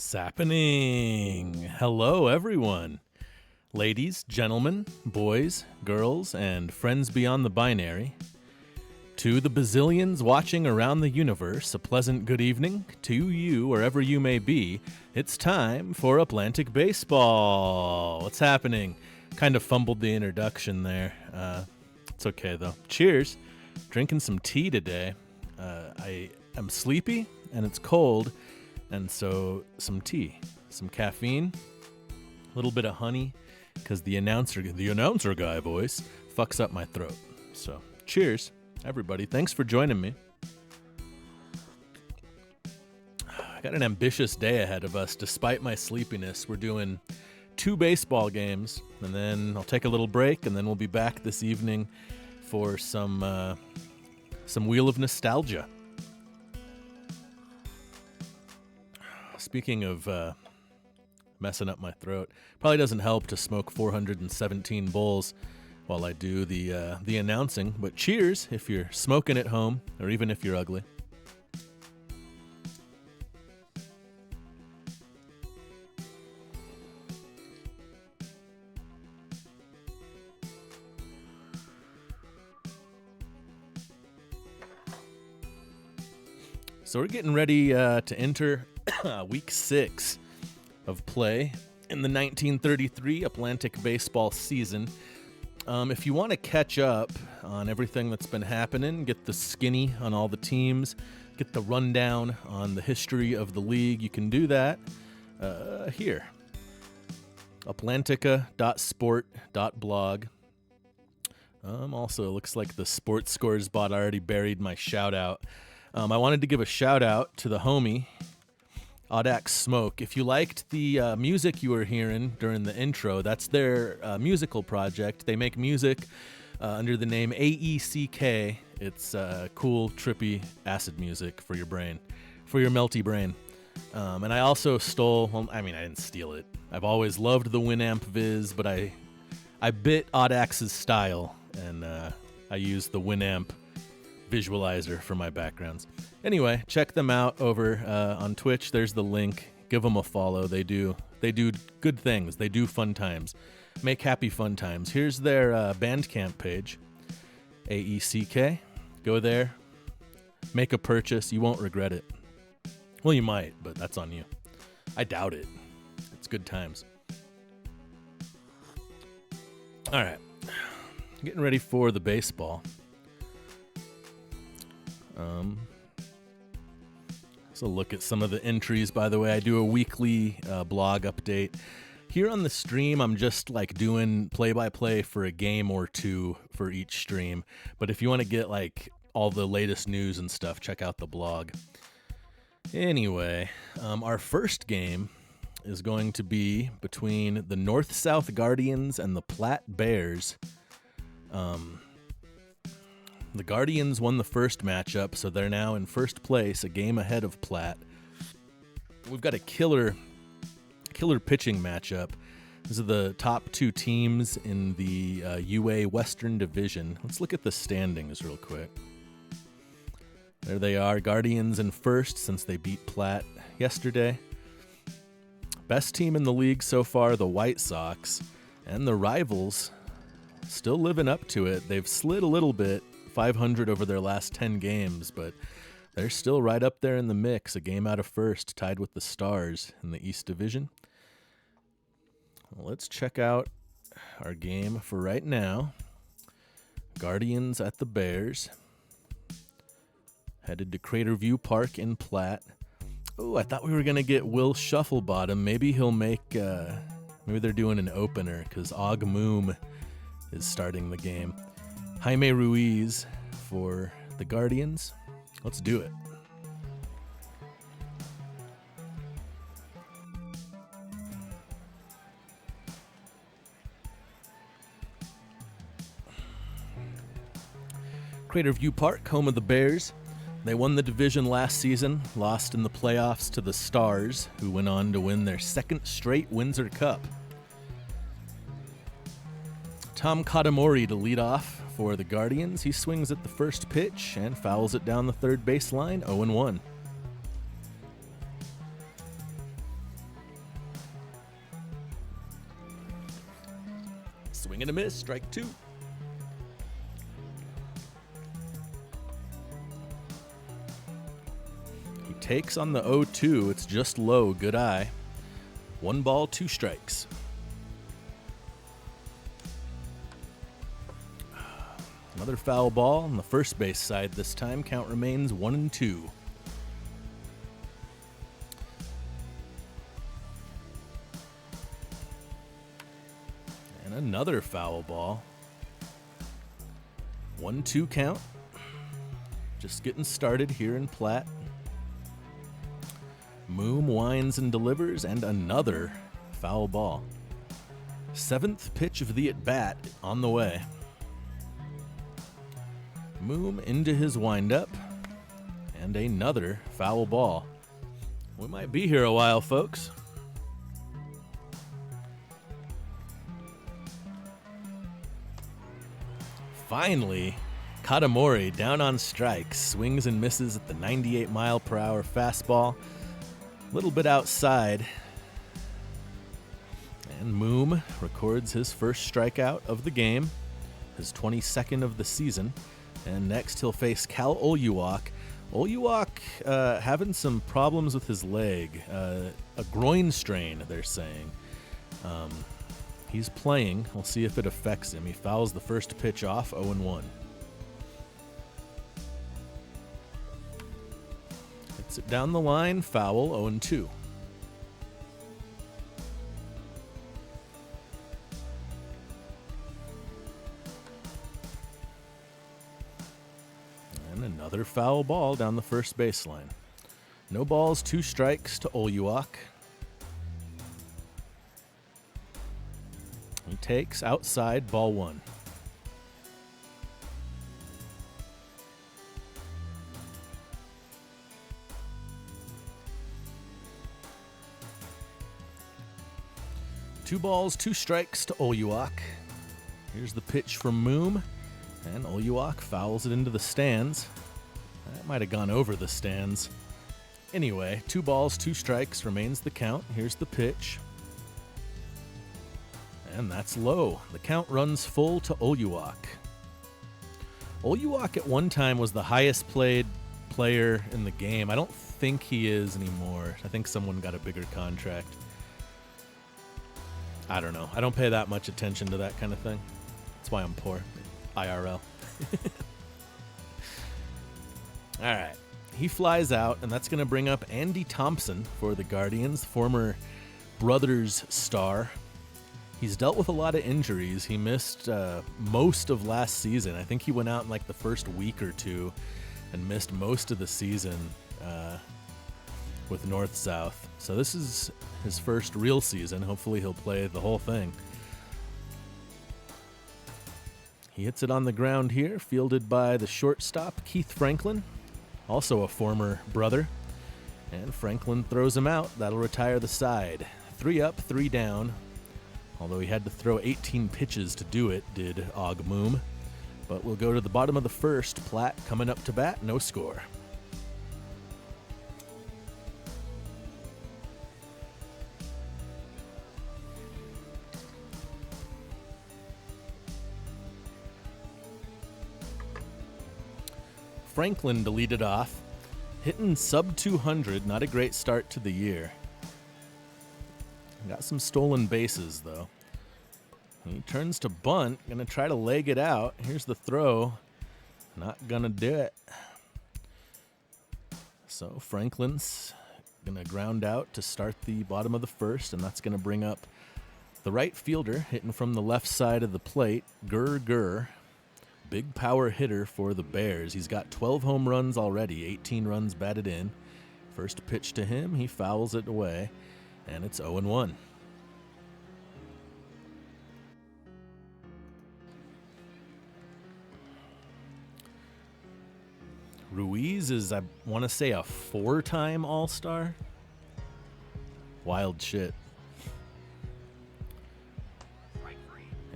Sappening. Hello, everyone. Ladies, gentlemen, boys, girls, and friends beyond the binary. To the bazillions watching around the universe, a pleasant good evening. To you, wherever you may be, it's time for Uplantic Baseball. What's happening? Kind of fumbled the introduction there. It's okay, though. Cheers. Drinking some tea today. I am sleepy, and it's cold. And so some tea, some caffeine, a little bit of honey, because the announcer guy voice fucks up my throat. So cheers, everybody. Thanks for joining me. I got an ambitious day ahead of us. Despite my sleepiness, we're doing 2 baseball games, and then I'll take a little break, and then we'll be back this evening for some Wheel of Nostalgia. Speaking of messing up my throat, probably doesn't help to smoke 417 bowls while I do the announcing. But cheers if you're smoking at home, or even if you're ugly. So we're getting ready to enter week 6 of play in the 1933 Uplantic baseball season. If you want to catch up on everything that's been happening, get the skinny on all the teams, get the rundown on the history of the league, you can do that here. Uplantica.sport.blog. Also, it looks like the Sports Scores bot already buried my shout out. I wanted to give a shout out to the homie, Audax Smoke. If you liked the music you were hearing during the intro, that's their musical project. They make music under the name AECK. It's cool, trippy acid music for your brain, for your melty brain. And I also I didn't steal it. I've always loved the Winamp Viz, but I bit Audax's style, and I used the Winamp visualizer for my backgrounds. Anyway, check them out over on Twitch. There's the link. Give them a follow. They do good things. They do fun times. Make happy fun times. Here's their Bandcamp page, AECK. Go there. Make a purchase. You won't regret it. Well, you might, but that's on you. I doubt it. It's good times. All right. Getting ready for the baseball. So look at some of the entries. By the way, I do a weekly blog update. Here on the stream, I'm just like doing play-by-play for a game or two for each stream. But if you want to get like all the latest news and stuff, check out the blog. Anyway, our first game is going to be between the North-South Guardians and the Platte Bears. The Guardians won the first matchup, so they're now in first place, a game ahead of Platte. We've got a killer pitching matchup. These are the top 2 teams in the UA Western Division. Let's look at the standings real quick. There they are, Guardians in first since they beat Platte yesterday. Best team in the league so far, the White Sox, and the rivals still living up to it. They've slid a little bit. 500 over their last 10 games, but they're still right up there in the mix, a game out of first, tied with the Stars in the East Division. Well, let's check out our game for right now. Guardians at the Bears. Headed to Crater View Park in Platte. Oh, I thought we were going to get Will Shufflebottom. Maybe he'll make, maybe they're doing an opener, because Og Moom is starting the game. Jaime Ruiz for the Guardians. Let's do it. Crater View Park, home of the Bears. They won the division last season, lost in the playoffs to the Stars, who went on to win their second straight Windsor Cup. Tom Katamori to lead off for the Guardians. He swings at the first pitch and fouls it down the third baseline, 0-1. and a miss. Strike two. He takes on the 0-2. It's just low. Good eye. 1 ball, 2 strikes. Another foul ball on the first base side this time. Count remains 1-2. And another foul ball. 1-2 count. Just getting started here in Platt. Moom winds and delivers, and another foul ball. 7th pitch of the at-bat on the way. Moom into his windup, and another foul ball. We might be here a while, folks. Finally, Katamori down on strikes, swings and misses at the 98-mile-per-hour fastball. A little bit outside. And Moom records his first strikeout of the game, his 22nd of the season. And next he'll face Cal Oluwak. Oluwak having some problems with his leg, a groin strain, they're saying. He's playing. We'll see if it affects him. He fouls the first pitch off, 0-1. Hits it down the line, foul, 0-2. And another foul ball down the first baseline. No balls, 2 strikes to Oluwak. He takes outside, ball 1. Two balls, 2 strikes to Oluwak. Here's the pitch from Moom, and Oluwak fouls it into the stands. That might have gone over the stands. Anyway, 2 balls, 2 strikes remains the count. Here's the pitch. And that's low. The count runs full to Oluwak. Oluwak at one time was the highest played player in the game. I don't think he is anymore. I think someone got a bigger contract. I don't know. I don't pay that much attention to that kind of thing. That's why I'm poor. IRL. All right. He flies out, and that's going to bring up Andy Thompson for the Guardians, former Brothers star. He's dealt with a lot of injuries. He missed most of last season. I think he went out in like the first week or two and missed most of the season with North-South. So this is his first real season. Hopefully he'll play the whole thing. He hits it on the ground here, fielded by the shortstop, Keith Franklin, also a former brother. And Franklin throws him out. That'll retire the side. 3 up, 3 down. Although he had to throw 18 pitches to do it, did Og Moom. But we'll go to the bottom of the first. Platt coming up to bat, no score. Franklin to lead it off. Hitting sub 200, not a great start to the year. Got some stolen bases, though. He turns to bunt, gonna try to leg it out. Here's the throw. Not gonna do it. So Franklin's gonna ground out to start the bottom of the first, and that's gonna bring up the right fielder hitting from the left side of the plate, Gurr. Big power hitter for the Bears. He's got 12 home runs already, 18 runs batted in. First pitch to him, he fouls it away. And it's 0-1. Ruiz is, I want to say, a 4-time All-Star. Wild shit.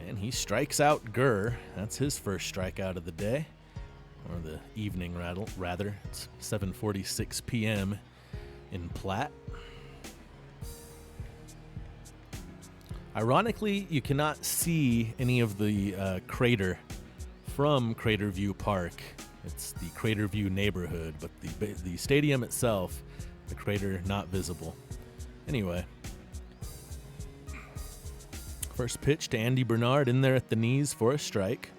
And he strikes out Gurr. That's his first strikeout of the day. Or the evening, rather. It's 7:46 p.m. in Platt. Ironically, you cannot see any of the crater from Crater View Park. It's the Crater View neighborhood, but the stadium itself, the crater not visible. Anyway, first pitch to Andy Bernard in there at the knees for a strike.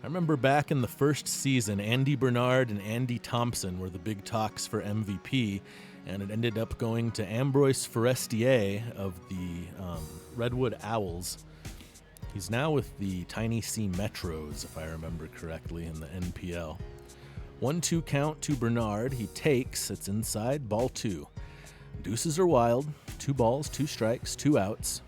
I remember back in the first season, Andy Bernard and Andy Thompson were the big talks for MVP, and it ended up going to Ambroise Forestier of the Redwood Owls. He's now with the Tiny C Metros, if I remember correctly, in the NPL. 1-2 count to Bernard. He takes. It's inside. Ball 2. Deuces are wild. 2 balls, 2 strikes, 2 outs.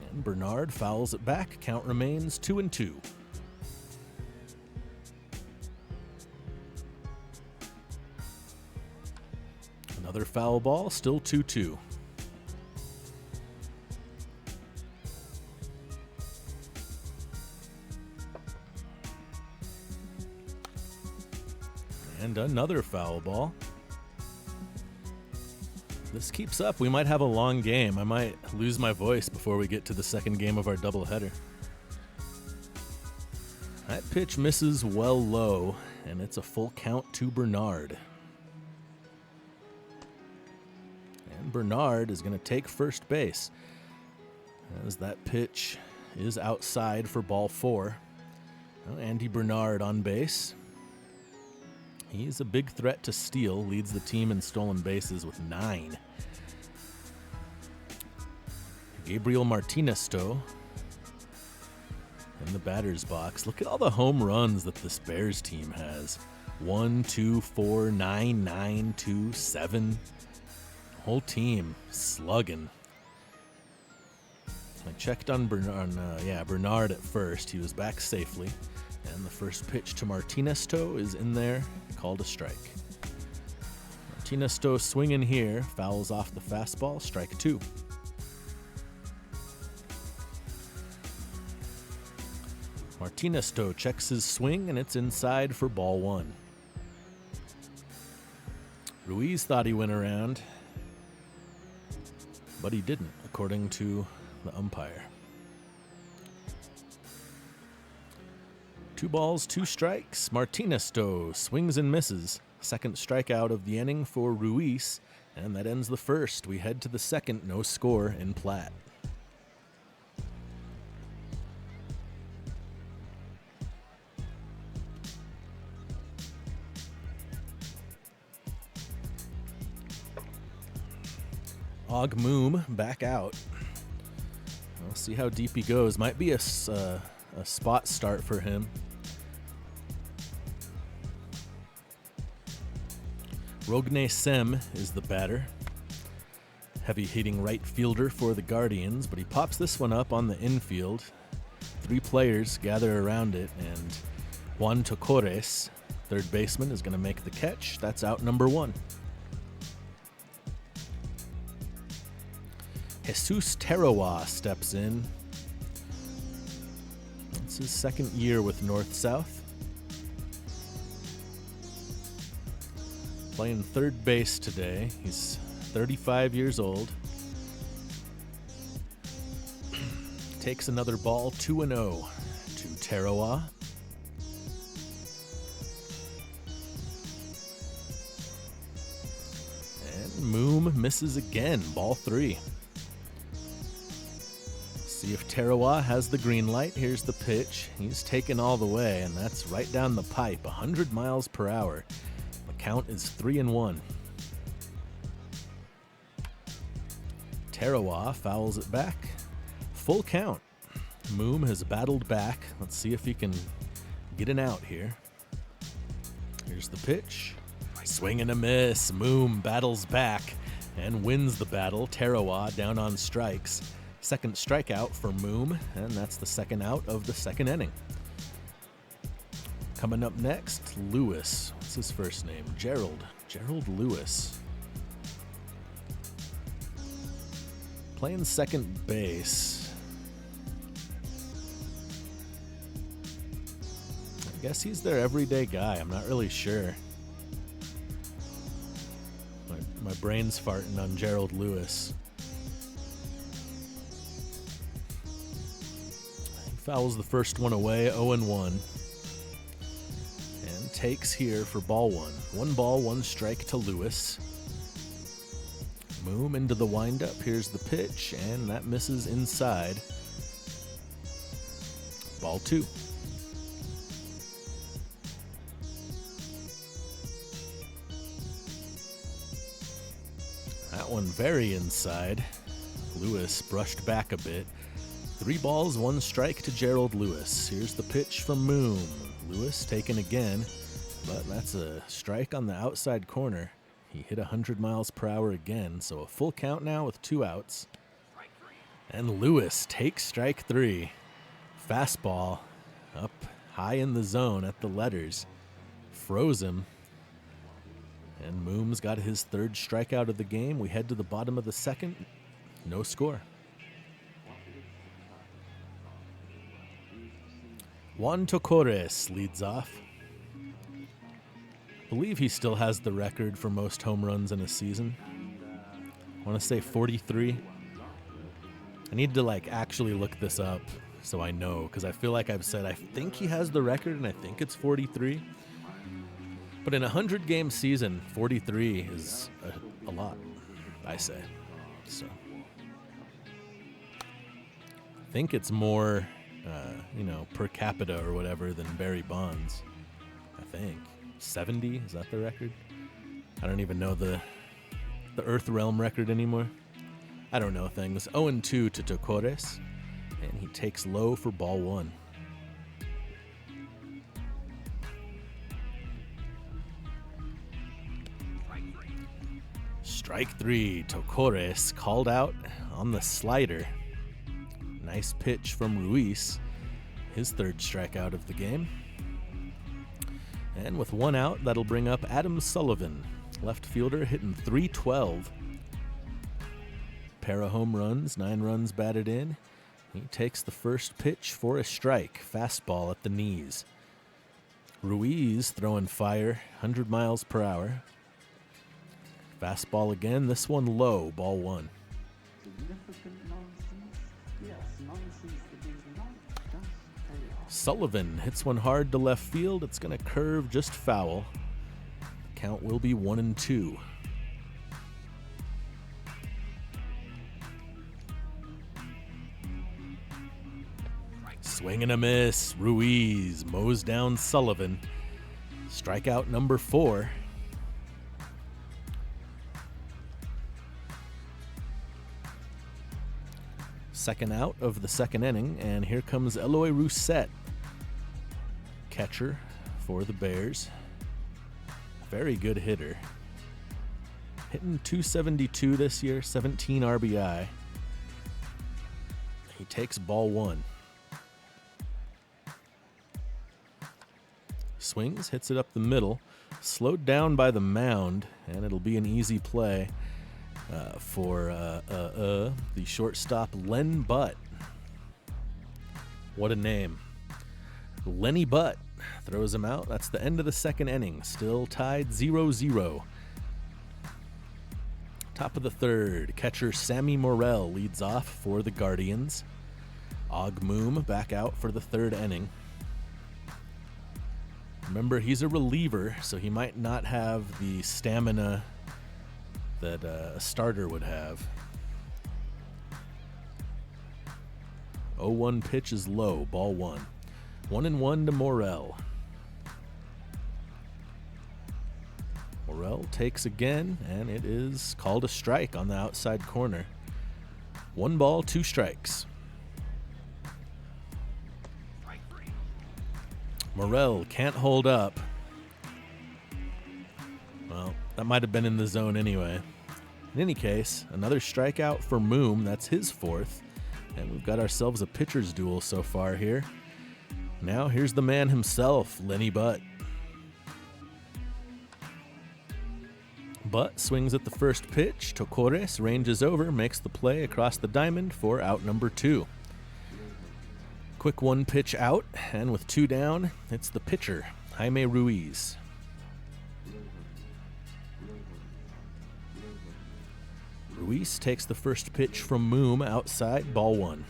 And Bernard fouls it back. Count remains 2-2. Another foul ball, still 2-2. And another foul ball. This keeps up. We might have a long game. I might lose my voice before we get to the second game of our doubleheader. That pitch misses well low, and it's a full count to Bernard. And Bernard is going to take first base, as that pitch is outside for ball 4. Well, Andy Bernard on base. He's a big threat to steal, leads the team in stolen bases with 9. Gabriel Martinez-Stowe in the batter's box. Look at all the home runs that this Bears team has. 1, 2, 4, 9, 9, 2, 7. Whole team slugging. I checked on Bernard at first. He was back safely. And the first pitch to Martinez-Stowe is in there, called a strike. Martinez-Stowe swinging here, fouls off the fastball, strike 2. Martinez-Stowe checks his swing, and it's inside for ball 1. Ruiz thought he went around, but he didn't, according to the umpire. 2 balls, 2 strikes. Martinez-Stowe swings and misses. Second strikeout of the inning for Ruiz, and that ends the first. We head to the second, no score in Platte. Og Moom back out. We'll see how deep he goes. Might be a spot start for him. Rogne Sem is the batter. Heavy hitting right fielder for the Guardians, but he pops this one up on the infield. 3 players gather around it, and Juan Tocores, third baseman, is going to make the catch. That's out number 1. Jesus Tarawa steps in. It's his second year with North-South. Playing third base today. He's 35 years old. Takes another ball, 2-0 to Tarawa. And Moom misses again, ball 3. See if Tarawa has the green light. Here's the pitch. He's taken all the way, and that's right down the pipe, 100 miles per hour. The count is 3-1. Tarawa fouls it back. Full count. Moom has battled back. Let's see if he can get an out here. Here's the pitch. Swing and a miss. Moom battles back and wins the battle. Tarawa down on strikes. Second strikeout for Moom, and that's the second out of the second inning. Coming up next, Lewis. What's his first name? Gerald Lewis. Playing second base. guess he's their everyday guy. I'm not really sure. My brain's farting on Gerald Lewis. He fouls the first one away, 0-1. And takes here for ball one. 1 ball, 1 strike to Lewis. Moom into the windup. Here's the pitch, and that misses inside. Ball 2. That one very inside. Lewis brushed back a bit. 3 balls, 1 strike to Gerald Lewis. Here's the pitch from Moom. Lewis taken again, but that's a strike on the outside corner. He hit 100 miles per hour again, so a full count now with 2 outs. And Lewis takes strike 3. Fastball up high in the zone at the letters. Froze him. And Moom's got his 3rd strikeout of the game. We head to the bottom of the 2nd. No score. Juan Tocores leads off. I believe he still has the record for most home runs in a season. I want to say 43. I need to actually look this up so I know, because I feel like I've said I think he has the record and I think it's 43. But in a 100-game season, 43 is a lot, I say. So I think it's more, per capita or whatever than Barry Bonds. I think 70, is that the record? I don't even know the Earth Realm record anymore. I don't know things. 0-2 to Tocores, and he takes low for ball 1. Strike 3, Tocores called out on the slider. Nice pitch from Ruiz, his 3rd strikeout of the game. And with 1 out, that'll bring up Adam Sullivan, left fielder, hitting .312. Pair of home runs, 9 runs batted in. He takes the first pitch for a strike, fastball at the knees. Ruiz throwing fire, 100 miles per hour. Fastball again, this one low, ball 1. Sullivan hits one hard to left field. It's going to curve just foul. The count will be 1-2. Swing and a miss. Ruiz mows down Sullivan. Strikeout number 4. Second out of the 2nd inning, and here comes Eloy Rousset, catcher for the Bears. Very good hitter. Hitting .272 this year, 17 RBI. He takes ball 1. Swings, hits it up the middle, slowed down by the mound, and it'll be an easy play for the shortstop, Len Butt. What a name. Lenny Butt throws him out. That's the end of the 2nd inning. Still tied 0-0. Top of the 3rd, catcher Sammy Morrell leads off for the Guardians. Og Moom back out for the 3rd inning. Remember, he's a reliever, so he might not have the stamina that a starter would have. 0-1 pitch is low, ball 1. 1-1 to Morrell. Morrell takes again, and it is called a strike on the outside corner. 1 ball, 2 strikes. Morrell can't hold up. Well, that might have been in the zone anyway. In any case, another strikeout for Moom. That's his 4th. And we've got ourselves a pitcher's duel so far here. Now here's the man himself, Lenny Butt. Butt swings at the first pitch. Tocores ranges over, makes the play across the diamond for out number 2. Quick one pitch out, and with 2 down, it's the pitcher, Jaime Ruiz. Ruiz takes the first pitch from Moom outside, ball 1.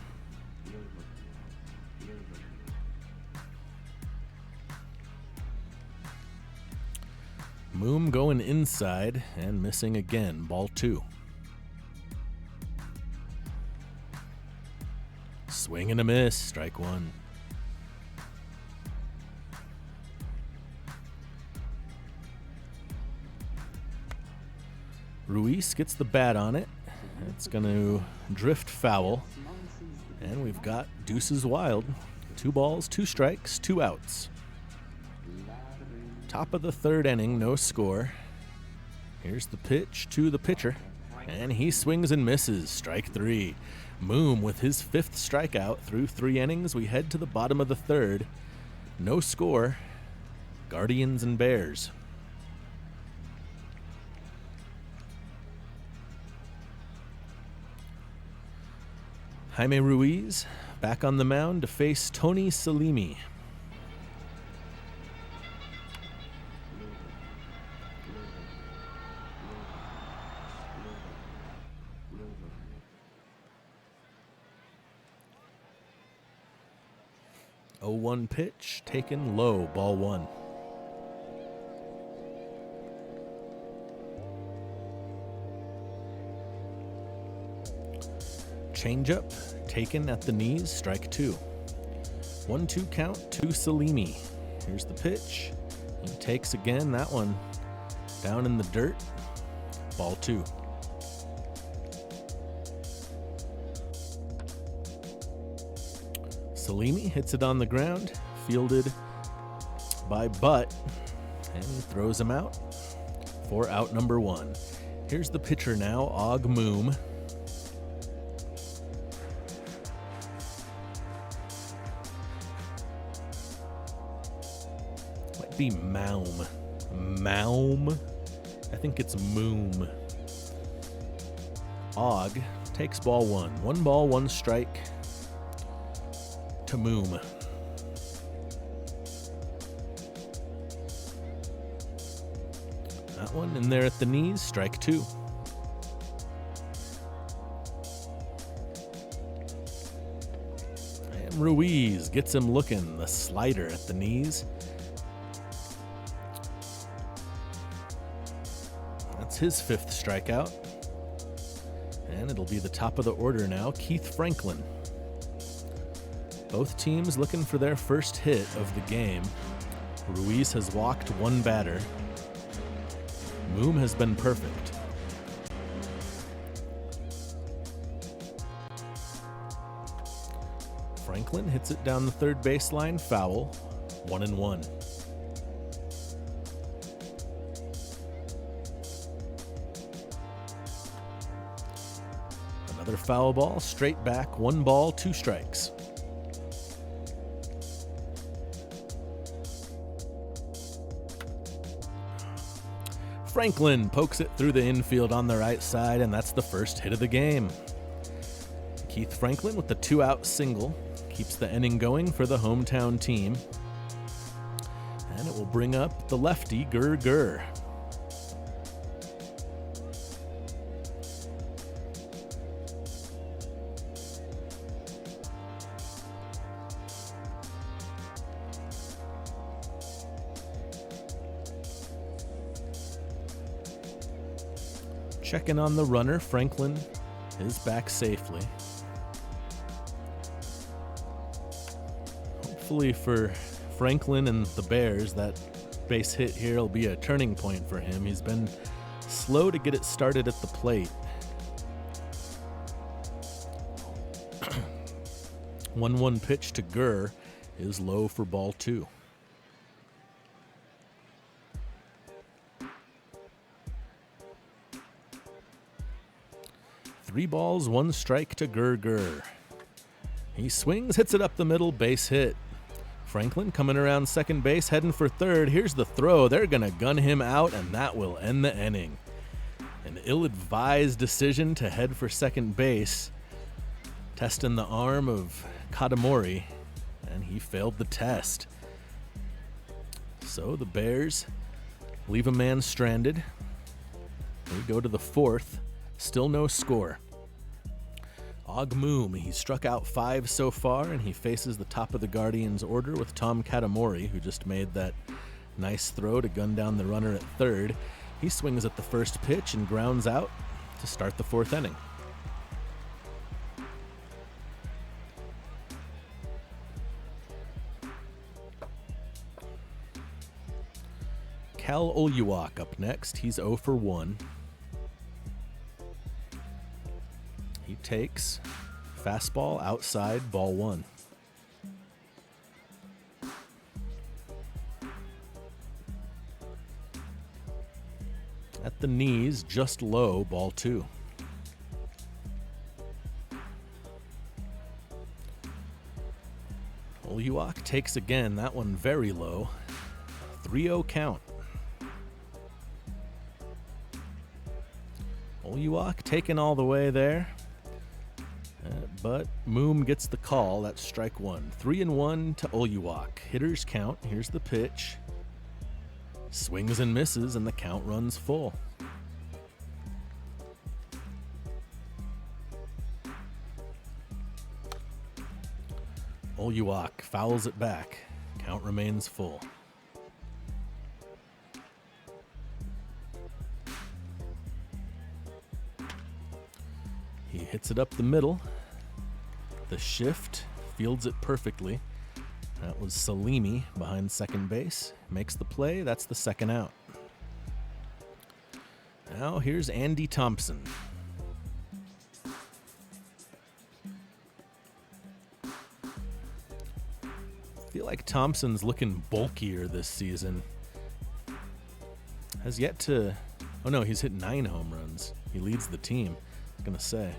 Moom going inside and missing again, ball 2. Swing and a miss, strike 1. Ruiz gets the bat on it. It's going to drift foul. And we've got deuces wild. 2 balls, 2 strikes, 2 outs. Top of the 3rd inning, no score. Here's the pitch to the pitcher. And he swings and misses, strike 3. Moom with his 5th strikeout through 3 innings. We head to the bottom of the 3rd. No score. Guardians and Bears. Jaime Ruiz back on the mound to face Tony Salimi. Oh, 1 pitch taken low, ball 1. Changeup taken at the knees, strike 2. 1-2 count to Salimi. Here's the pitch. He takes again, that one down in the dirt, ball 2. Salimi hits it on the ground, fielded by Butt, and throws him out for out number 1. Here's the pitcher now, Og Moom. Might be Maum. Maum? I think it's Moom. Og takes ball 1. 1 ball, 1 strike. To Moom. That one in there at the knees, strike 2. And Ruiz gets him looking, the slider at the knees. That's his 5th strikeout. And it'll be the top of the order now, Keith Franklin. Both teams looking for their first hit of the game. Ruiz has walked 1 batter. Moom has been perfect. Franklin hits it down the 3rd baseline, foul, 1-1. Another foul ball, straight back, 1 ball, 2 strikes. Franklin pokes it through the infield on the right side, and that's the first hit of the game. Keith Franklin with the 2-out single keeps the inning going for the hometown team. And it will bring up the lefty, Gurr. Checking on the runner, Franklin is back safely. Hopefully for Franklin and the Bears, that base hit here will be a turning point for him. He's been slow to get it started at the plate. 1-1 pitch to Gurr is low for ball 2. 3 balls, 1 strike to Gurr. He swings, hits it up the middle, base hit. Franklin coming around second base, heading for third. Here's the throw. They're going to gun him out, and that will end the inning. An ill-advised decision to head for second base, testing the arm of Katamori. He failed the test. So the Bears leave a man stranded. We go to the fourth. Still no score. Ogmoom, he struck out 5 so far, and he faces the top of the Guardians' order with Tom Katamori, who just made that nice throw to gun down the runner at third. He swings at the first pitch and grounds out to start the 4th inning. Cal Oluwak up next. He's 0 for 1. He takes fastball outside, ball 1. At the knees, just low, ball 2. Oluwak takes again, that one very low. 3-0 count. Oluwak taken all the way there. But Moom gets the call. That's strike 1. 3-1 to Oluwak. Hitters count. Here's the pitch. Swings and misses, and the count runs full. Oluwak fouls it back. Count remains full. He hits it up the middle. The shift, fields it perfectly. That was Salimi behind second base. Makes the play. That's the second out. Now here's Andy Thompson. I feel like Thompson's looking bulkier this season. Has yet to... Oh no, he's hit 9 home runs. He leads the team. I was going to say.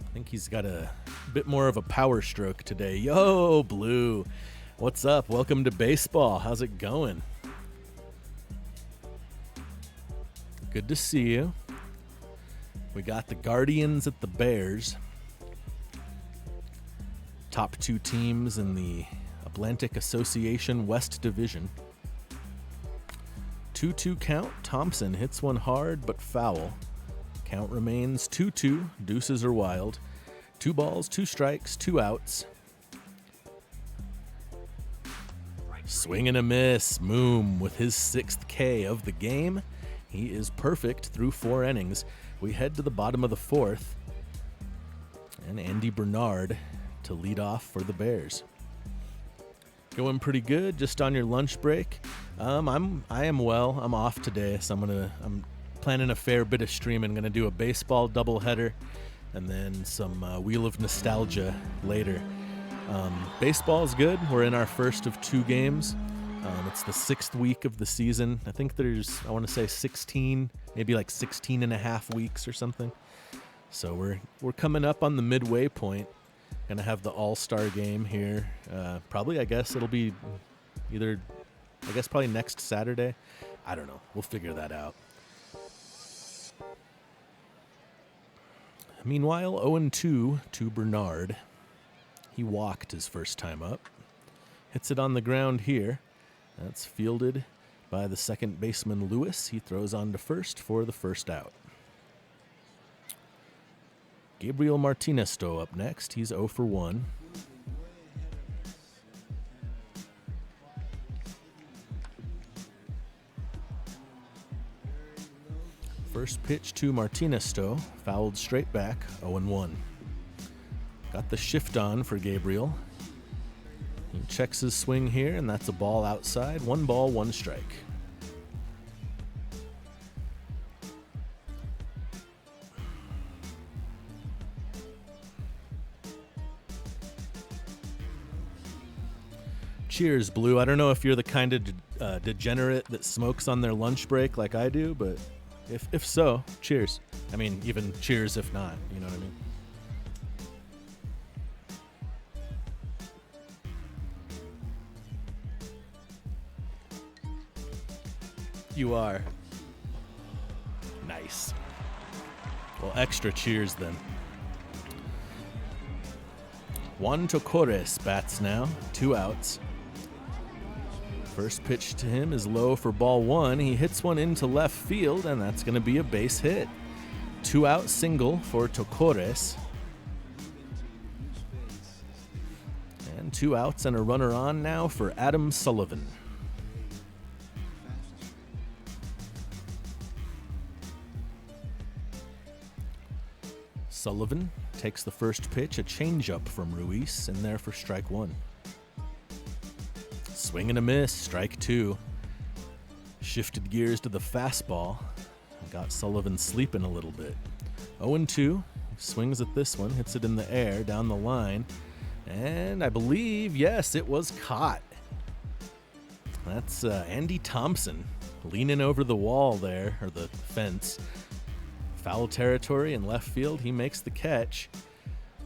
I think he's got a bit more of a power stroke today. Yo, Blue. What's up? Welcome to baseball. How's it going? Good to see you. We got the Guardians at the Bears. Top 2 teams in the Uplantic Association West Division. 2-2 count. Thompson hits one hard but foul. Count remains 2-2. Deuces are wild. 2 balls, 2 strikes, 2 outs. Swing and a miss. Moom with his 6th K of the game. He is perfect through 4 innings. We head to the bottom of the 4th. And Andy Bernard to lead off for the Bears. Going pretty good, just on your lunch break. I am well. I'm off today, so I'm planning a fair bit of streaming. I'm gonna do a baseball doubleheader, and then some Wheel of Nostalgia later. Baseball is good. We're in our first of 2 games. It's the 6th week of the season. I think there's, I want to say 16, maybe like 16 and a half weeks or something. So we're coming up on the midway point. Gonna have the All-Star game here. Probably, I guess it'll be either, probably next Saturday. I don't know. We'll figure that out. Meanwhile, 0-2 to Bernard. He walked his first time up. Hits it on the ground here. That's fielded by the second baseman, Lewis. He throws on to first for the first out. Gabriel Martinez-Stowe up next. He's 0 for 1. First pitch to Martinez-Stowe, fouled straight back, 0-1. Got the shift on for Gabriel. He checks his swing here, and that's a ball outside. 1 ball, 1 strike. Cheers, Blue. I don't know if you're the kind of degenerate that smokes on their lunch break like I do, but if so, cheers. I mean, even cheers if not, you know what I mean? You are. Nice. Well, extra cheers then. Juan Tocores bats now, 2 outs. First pitch to him is low for ball 1. He hits one into left field, and that's going to be a base hit. 2-out single for Tocores. And 2 outs and a runner on now for Adam Sullivan. Sullivan takes the first pitch, a changeup from Ruiz, in there for strike 1. Swing and a miss, strike 2. Shifted gears to the fastball. Got Sullivan sleeping a little bit. 0-2. Swings at this one, hits it in the air, down the line. And I believe, yes, it was caught. That's Andy Thompson leaning over the wall there, or the fence. Foul territory in left field. He makes the catch.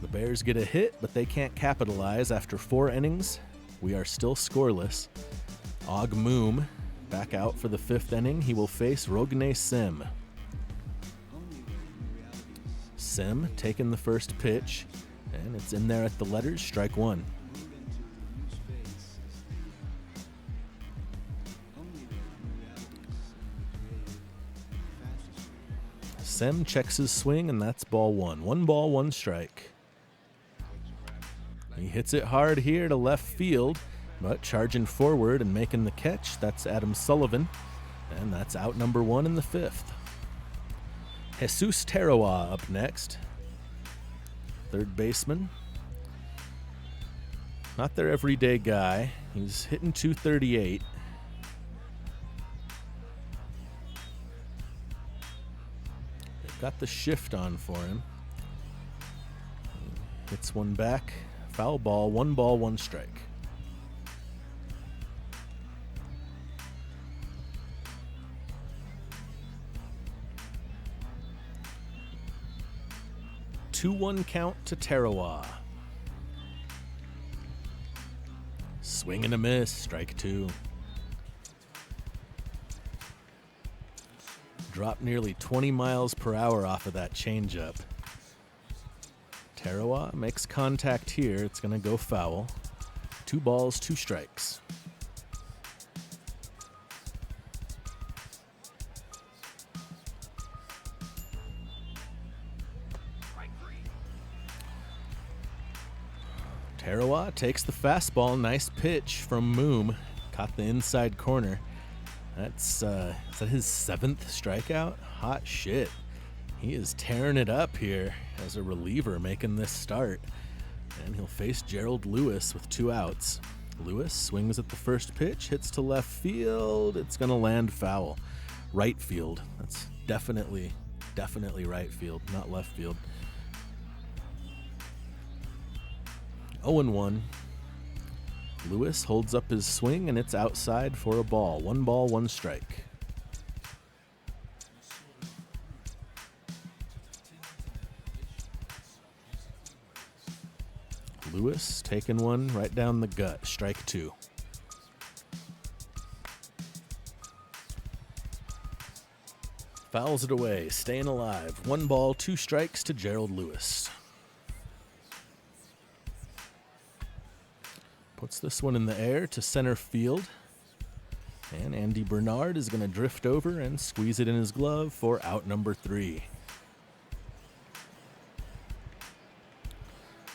The Bears get a hit, but they can't capitalize. After 4 innings, we are still scoreless. Og Moom back out for the 5th inning. He will face Rogne Sim. Sim taking the first pitch, and it's in there at the letters, strike 1. Sim checks his swing, and that's ball 1. 1 ball, 1 strike. He hits it hard here to left field, but charging forward and making the catch, that's Adam Sullivan, and that's out number 1 in the 5th. Jesus Tarawa up next. Third baseman. Not their everyday guy. He's hitting .238. They've got the shift on for him. Hits one back. Foul ball, 1 ball, 1 strike. Two-one count to Tarawa. Swing and a miss, strike 2. Dropped nearly 20 miles per hour off of that changeup. Tarawa makes contact here. It's going to go foul. 2 balls, 2 strikes. Tarawa takes the fastball. Nice pitch from Moom. Caught the inside corner. That's is that his 7th strikeout? Hot shit. He is tearing it up here as a reliever making this start. And he'll face Gerald Lewis with 2 outs. Lewis swings at the first pitch, hits to left field. It's going to land foul. Right field. That's definitely right field, not left field. 0-1. Lewis holds up his swing, and it's outside for a ball. 1 ball, 1 strike. Lewis taking one right down the gut. Strike 2. Fouls it away, staying alive. 1 ball, 2 strikes to Gerald Lewis. Puts this one in the air to center field. And Andy Bernard is going to drift over and squeeze it in his glove for out number 3.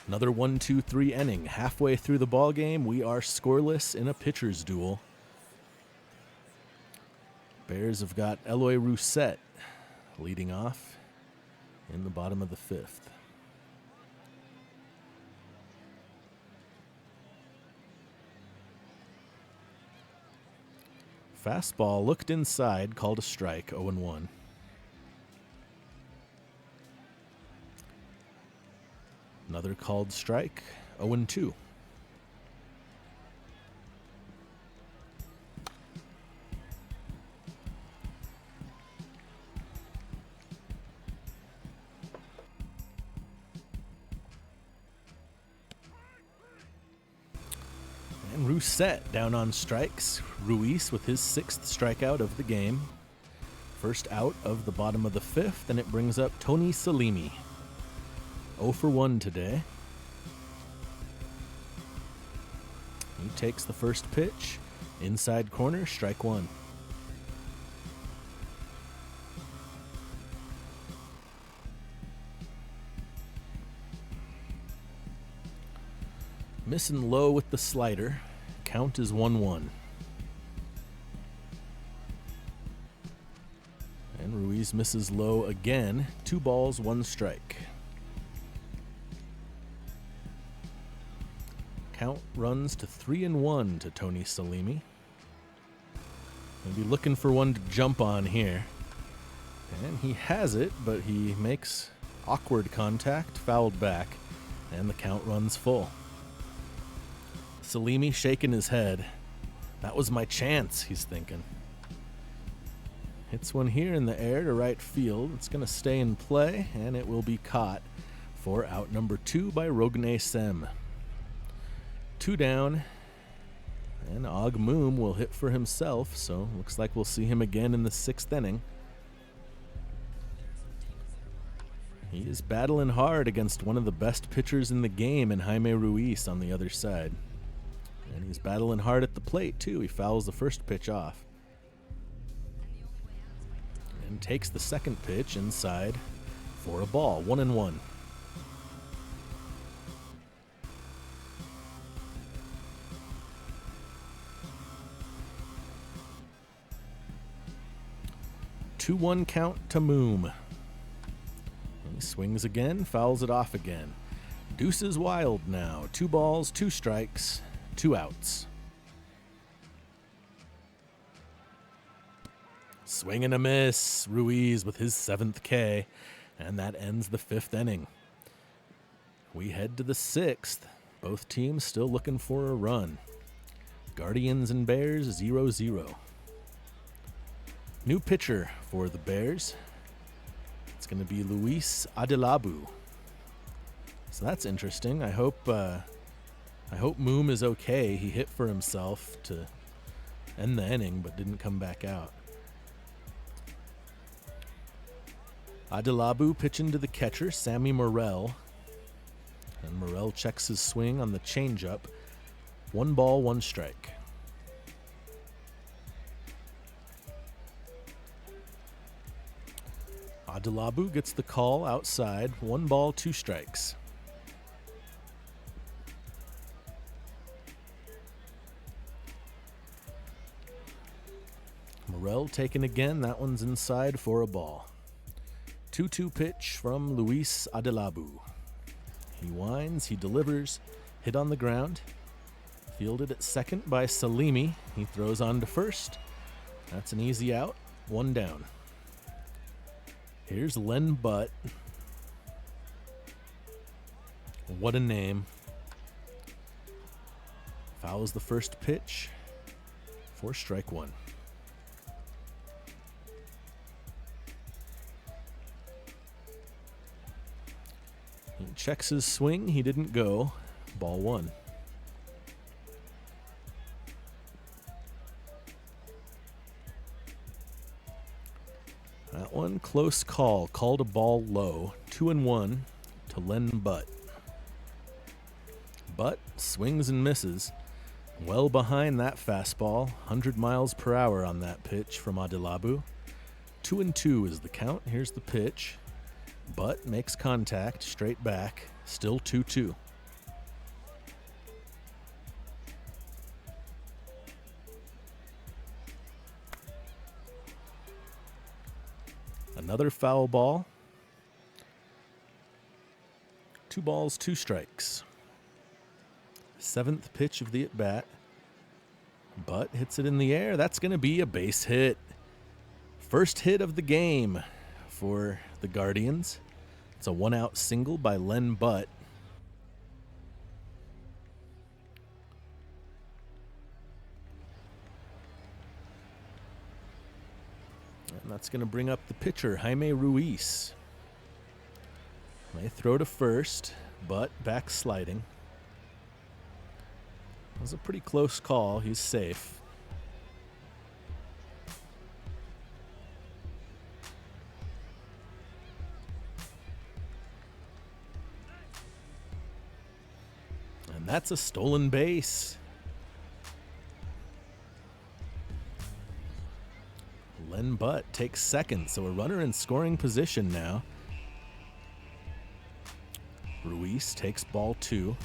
Another 1-2-3 inning. Halfway through the ball game, we are scoreless in a pitcher's duel. Bears have got Eloy Rousset leading off in the bottom of the 5th. Fastball looked inside, called a strike, 0-1. Another called strike, 0-2. And Rousset down on strikes. Ruiz with his 6th strikeout of the game. First out of the bottom of the 5th, and it brings up Tony Salimi. 0 for 1 today. He takes the first pitch. Inside corner, strike one. Missing low with the slider. Count is 1-1. And Ruiz misses low again. 2 balls, 1 strike. Count runs to 3-1 to Tony Salimi. Maybe looking for one to jump on here. And he has it, but he makes awkward contact, fouled back, and the count runs full. Salimi shaking his head. That was my chance, he's thinking. Hits one here in the air to right field. It's going to stay in play, and it will be caught for out number 2 by Rogne Sem. 2 down, and Og Moom will hit for himself, so looks like we'll see him again in the 6th inning. He is battling hard against one of the best pitchers in the game in Jaime Ruiz on the other side. And he's battling hard at the plate, too. He fouls the first pitch off. And takes the second pitch inside for a ball. 1-1. Two-one count to Moom. He swings again, fouls it off again. Deuce is wild now. 2 balls, 2 strikes, 2 outs. Swing and a miss. Ruiz with his 7th K, and that ends the 5th inning. We head to the 6th. Both teams still looking for a run. Guardians and Bears 0-0. New pitcher for the Bears. It's going to be Luis Adelabu. So that's interesting. I hope Moom is okay. He hit for himself to end the inning, but didn't come back out. Adelabu pitching to the catcher, Sammy Morel. And Morel checks his swing on the changeup. 1 ball, 1 strike. Adelabu gets the call outside. 1 ball, 2 strikes. Morel taken again. That one's inside for a ball. 2-2 pitch from Luis Adelabu. He winds, he delivers, hit on the ground. Fielded at second by Salimi. He throws on to first. That's an easy out. 1 down. Here's Len Butt. What a name. Fouls the first pitch for strike 1. He checks his swing. He didn't go. Ball 1. That one, close call. Called a ball low. 2-1 to Len Butt. Butt swings and misses. Well behind that fastball. 100 miles per hour on that pitch from Adelabu. 2-2 is the count. Here's the pitch. Butt makes contact. Straight back. Still 2-2. Another foul ball. 2 balls, 2 strikes. 7th pitch of the at-bat. Butt hits it in the air. That's going to be a base hit. First hit of the game for the Guardians. It's a 1-out single by Len Butt. And that's going to bring up the pitcher, Jaime Ruiz. They throw to first, but back sliding. It was a pretty close call. He's safe. And that's a stolen base. but takes second, so a runner in scoring position now. Ruiz takes ball 2.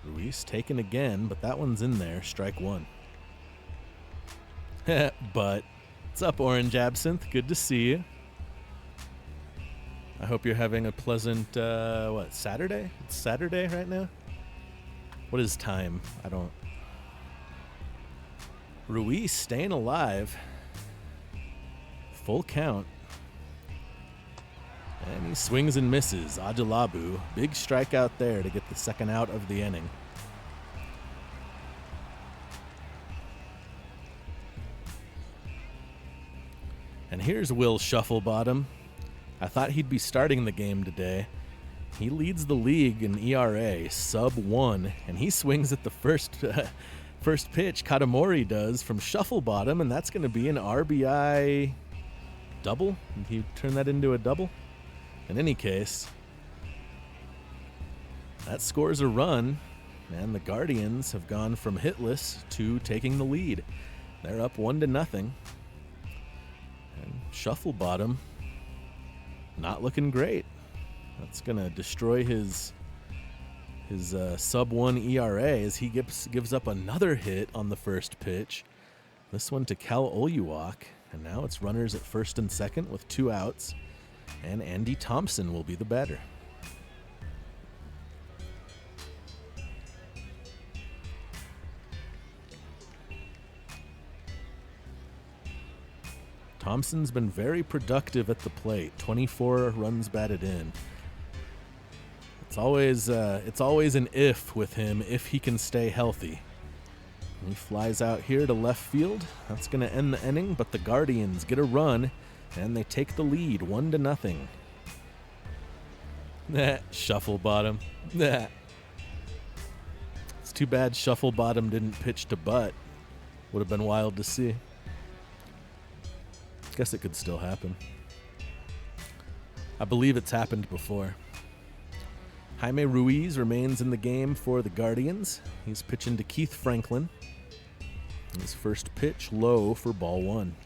Ruiz taken again, but that one's in there. Strike 1. But what's up, Orange Absinthe? Good to see you. I hope you're having a pleasant, Saturday? It's Saturday right now? What is time? I don't... Ruiz staying alive. Full count. And he swings and misses. Adelabu, big strikeout there to get the second out of the inning. And here's Will Shufflebottom. I thought he'd be starting the game today. He leads the league in ERA, sub-1, and he swings at the first pitch. Katamori does from Shufflebottom, and that's going to be an RBI double. Did he turn that into a double? In any case, that scores a run, and the Guardians have gone from hitless to taking the lead. They're up 1-0. And Shufflebottom not looking great. That's going to destroy his sub-1 ERA as he gives up another hit on the first pitch. This one to Cal Oluwak, and now it's runners at first and second with 2 outs, and Andy Thompson will be the batter. Thompson's been very productive at the plate. 24 runs batted in. It's always an if with him if he can stay healthy. He flies out here to left field. That's going to end the inning, but the Guardians get a run, and they take the lead 1-0. Shufflebottom. It's too bad Shufflebottom didn't pitch to Butt. Would have been wild to see. Guess it could still happen. I believe it's happened before. Jaime Ruiz remains in the game for the Guardians. He's pitching to Keith Franklin. His first pitch low for ball 1.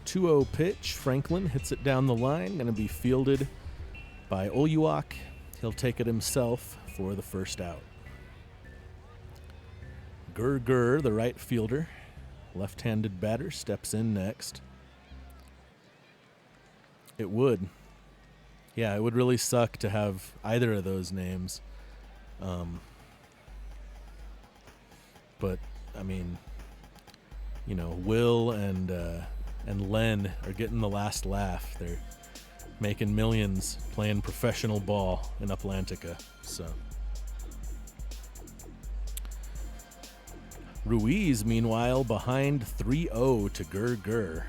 .20 pitch. Franklin hits it down the line. Going to be fielded by Oluwak. He'll take it himself for the first out. Gurr, the right fielder, left-handed batter, steps in next. It would. Yeah, it would really suck to have either of those names. But, I mean, you know, Will and Len are getting the last laugh. They're making millions playing professional ball in Uplantica. So Ruiz, meanwhile, behind 3-0 to Gurr.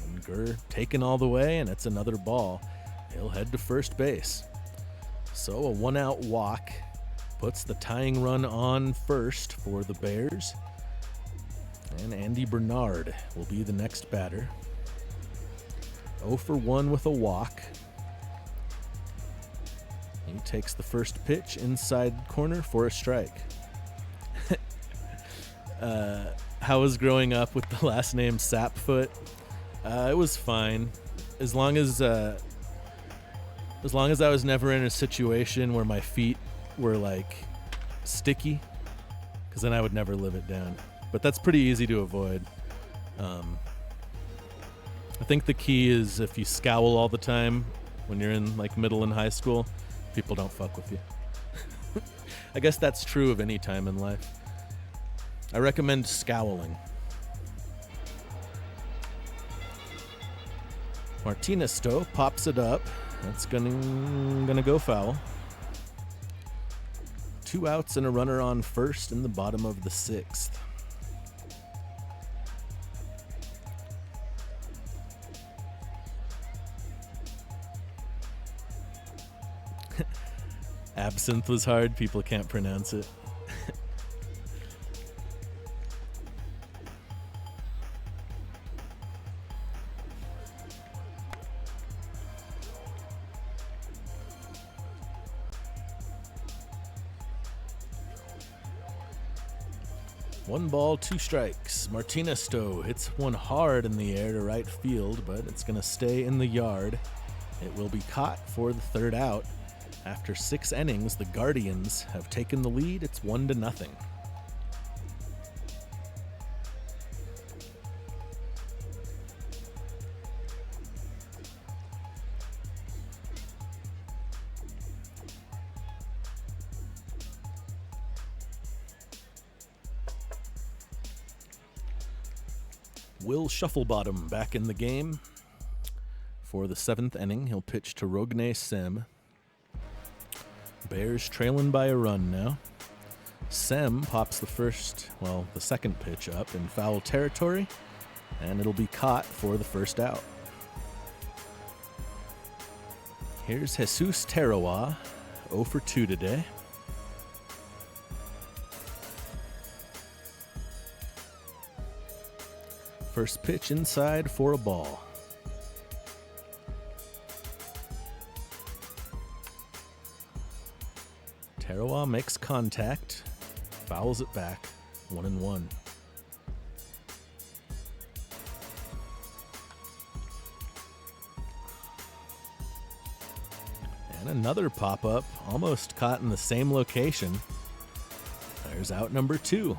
And Gurr taken all the way, and it's another ball. He'll head to first base. So a 1-out walk puts the tying run on first for the Bears. And Andy Bernard will be the next batter. 0 for 1 with a walk. He takes the first pitch inside corner for a strike. How was growing up with the last name Sapfoot? It was fine. As long as I was never in a situation where my feet were like sticky, because then I would never live it down. But that's pretty easy to avoid. I think the key is if you scowl all the time when you're in like middle and high school, people don't fuck with you. I guess that's true of any time in life. I recommend scowling. Martinez pops it up. That's gonna go foul. 2 outs and a runner on first in the bottom of the 6th. Absinthe was hard. People can't pronounce it. 1 ball, 2 strikes. Martinesto hits one hard in the air to right field, but it's going to stay in the yard. It will be caught for the 3rd out. After 6 innings, the Guardians have taken the lead. It's 1-0. Will Shufflebottom back in the game for the 7th inning. He'll pitch to Rogne Sem. Bears trailing by a run now. Sem pops the second pitch up in foul territory, and it'll be caught for the 1st out. Here's Jesus Tarawa, 0 for 2 today. First pitch inside for a ball. Tarawa makes contact, fouls it back, 1-1. And another pop-up, almost caught in the same location. There's out number 2.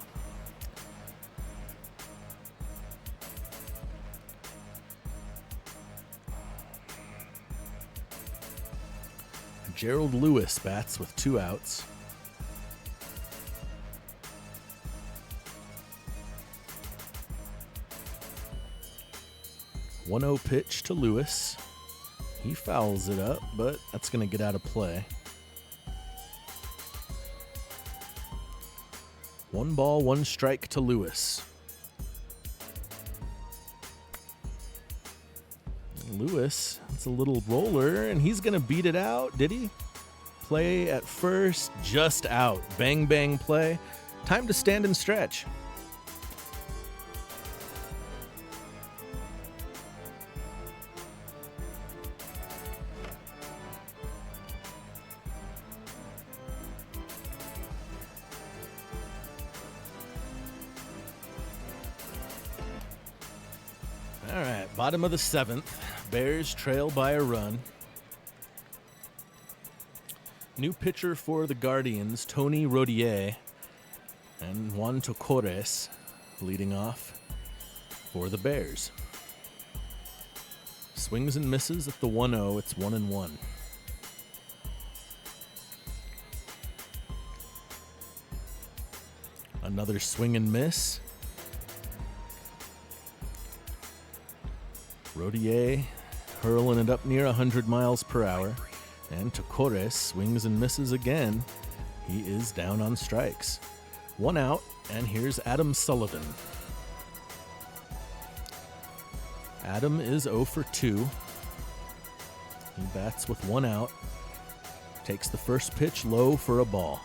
Gerald Lewis bats with 2 outs. One-0 pitch to Lewis. He fouls it up, but that's going to get out of play. 1 ball, 1 strike to Lewis. Lewis, it's a little roller, and he's going to beat it out. Did he? Play at first, just out. Bang, bang play. Time to stand and stretch. All right, bottom of the 7th. Bears trail by a run. New pitcher for the Guardians, Tony Rodier, and Juan Tocores leading off for the Bears. Swings and misses at the 1-0. It's 1-1. Another swing and miss. Rodier hurling it up near 100 miles per hour. And Tocores swings and misses again. He is down on strikes. 1 out, and here's Adam Sullivan. Adam is 0 for 2. He bats with 1 out. Takes the first pitch low for a ball.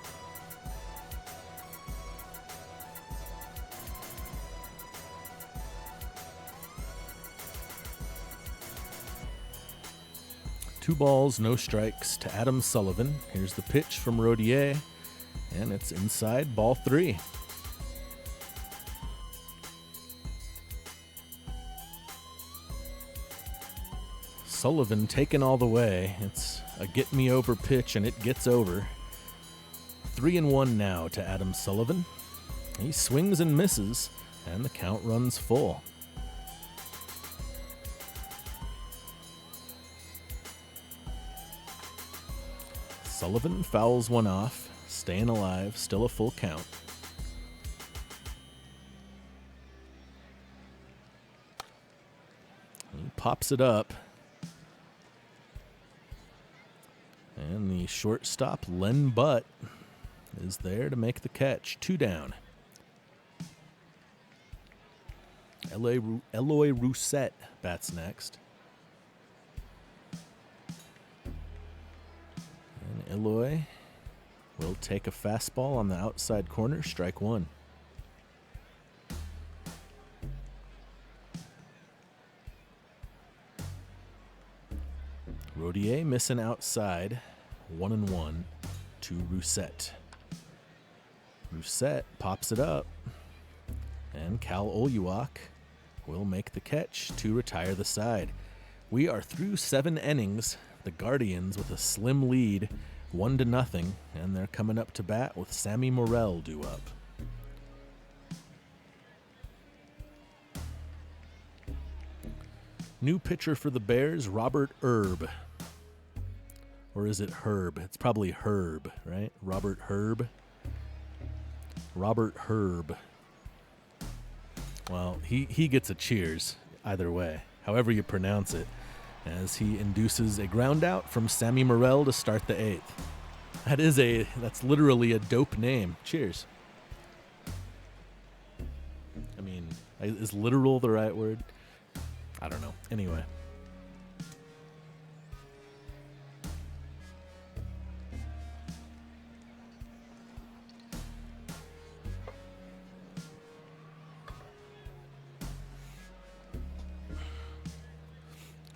Two balls, no strikes to Adam Sullivan. Here's the pitch from Rodier, and it's inside, ball 3. Sullivan taken all the way. It's a get-me-over pitch, and it gets over. 3-1 now to Adam Sullivan. He swings and misses, and the count runs full. Sullivan fouls one off, staying alive, still a full count. He pops it up. And the shortstop, Len Butt, is there to make the catch. 2 down. Eloy Rousset bats next. And Eloy will take a fastball on the outside corner, strike 1. Rodier missing outside, 1-1 to Rousset. Rousset pops it up. And Cal Oluwak will make the catch to retire the side. We are through 7 innings. The Guardians with a slim lead, 1-0, and they're coming up to bat with Sammy Morrell due up. New pitcher for the Bears, Robert Herb. Or is it Herb? It's probably Herb, right? Robert Herb. Robert Herb. Well, he gets a cheers either way, however you pronounce it, as he induces a ground out from Sammy Morrell to start the 8th. That's literally a dope name. Cheers. I mean, is literal the right word? I don't know. Anyway.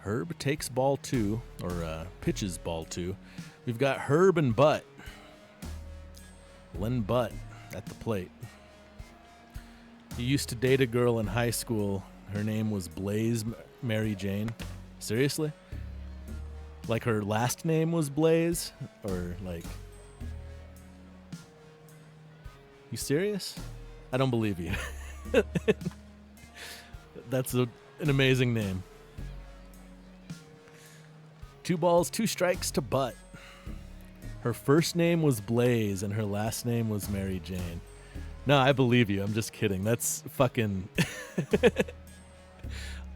Herb takes ball 2, or pitches ball 2. We've got Herb and Butt. Len Butt at the plate. He used to date a girl in high school. Her name was Blaze Mary Jane. Seriously? Like her last name was Blaze? Or like... You serious? I don't believe you. That's an amazing name. 2 balls, 2 strikes to Butt. Her first name was Blaze and her last name was Mary Jane. No, I believe you. I'm just kidding. That's fucking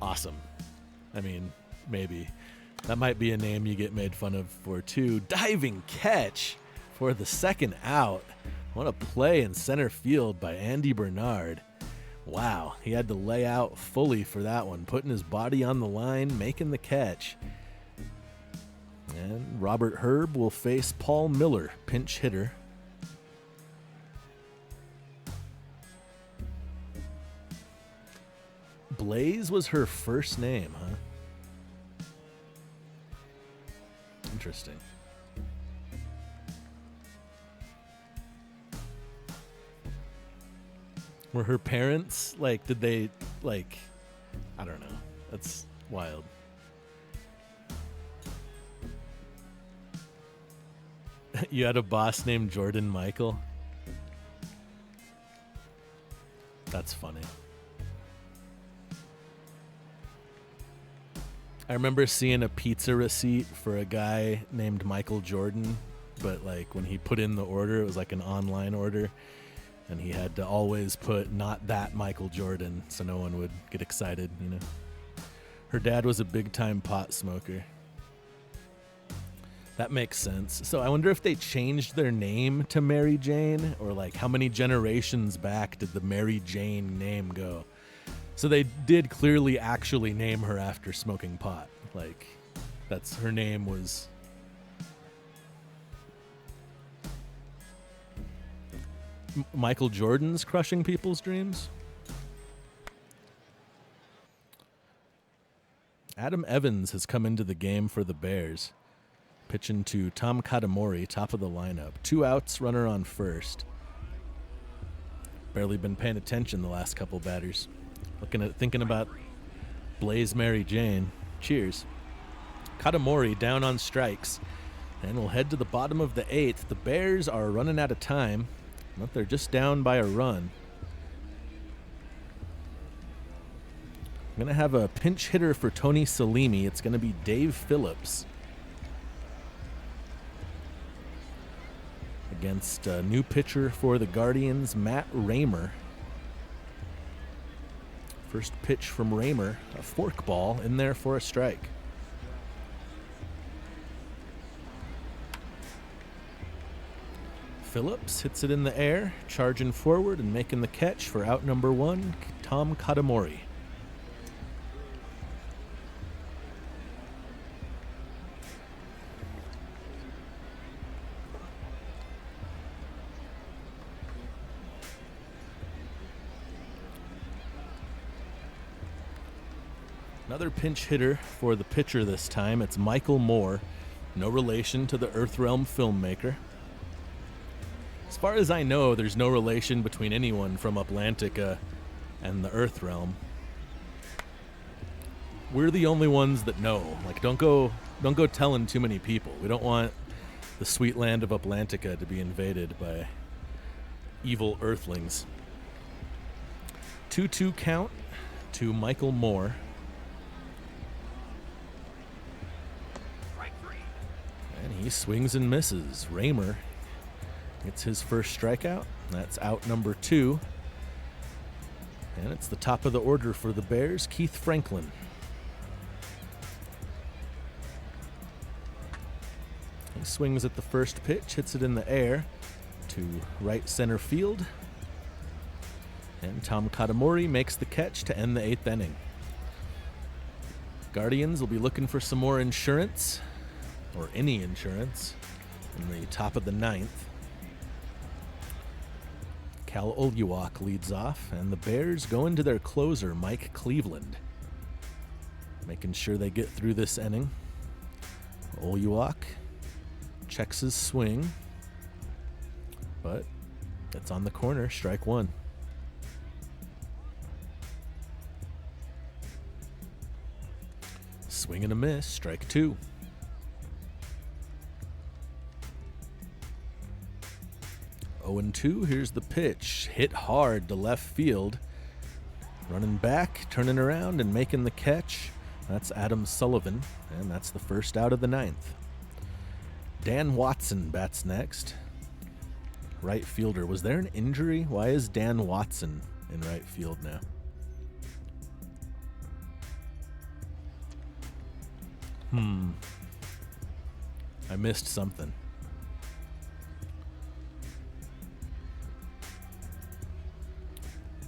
awesome. I mean, maybe. That might be a name you get made fun of for too. Diving catch for the second out. What a play in center field by Andy Bernard. Wow, he had to lay out fully for that one, putting his body on the line, making the catch. And Robert Herb will face Paul Miller, pinch hitter. Blaze was her first name, huh? Interesting. Were her parents, like, did they, like, I don't know. That's wild. You had a boss named Jordan Michael? That's funny. I remember seeing a pizza receipt for a guy named Michael Jordan, but like when he put in the order, it was like an online order, and he had to always put not that Michael Jordan so no one would get excited, you know. Her dad was a big-time pot smoker. That makes sense. So I wonder if they changed their name to Mary Jane, or like how many generations back did the Mary Jane name go? So they did clearly actually name her after smoking pot. Like, that's her name was... Michael Jordan's crushing people's dreams? Adam Evans has come into the game for the Bears. Pitching to Tom Katamori, top of the lineup. 2 outs, runner on first. Barely been paying attention the last couple batters. Thinking about Blaze Mary Jane. Cheers. Katamori down on strikes. And we'll head to the bottom of the 8th. The Bears are running out of time, but they're just down by a run. I'm going to have a pinch hitter for Tony Salimi. It's going to be Dave Phillips. Against a new pitcher for the Guardians, Matt Raymer. First pitch from Raymer, a fork ball in there for a strike. Phillips hits it in the air, charging forward and making the catch for out number 1, Tom Katamori. Another pinch hitter for the pitcher this time. It's Michael Moore. No relation to the Earthrealm filmmaker. As far as I know, there's no relation between anyone from Uplantic. and the Earth Realm. We're the only ones that know. Like, don't go telling too many people. We don't want the sweet land of Uplantica to be invaded by evil Earthlings. 2-2 count to Michael Moore. And he swings and misses. Raymer gets his first strikeout. That's out number 2. And it's the top of the order for the Bears, Keith Franklin. He swings at the first pitch, hits it in the air to right center field. And Tom Katamori makes the catch to end the 8th inning. Guardians will be looking for some more insurance, or any insurance, in the top of the 9th. Cal Oluwak leads off, and the Bears go into their closer, Mike Cleveland, making sure they get through this inning. Oluwak checks his swing, but it's on the corner, strike 1. Swing and a miss, strike 2. Oh and 2, here's the pitch. Hit hard to left field. Running back, turning around, and making the catch. That's Adam Sullivan, and that's the first out of the 9th. Dan Watson bats next. Right fielder. Was there an injury? Why is Dan Watson in right field now? I missed something.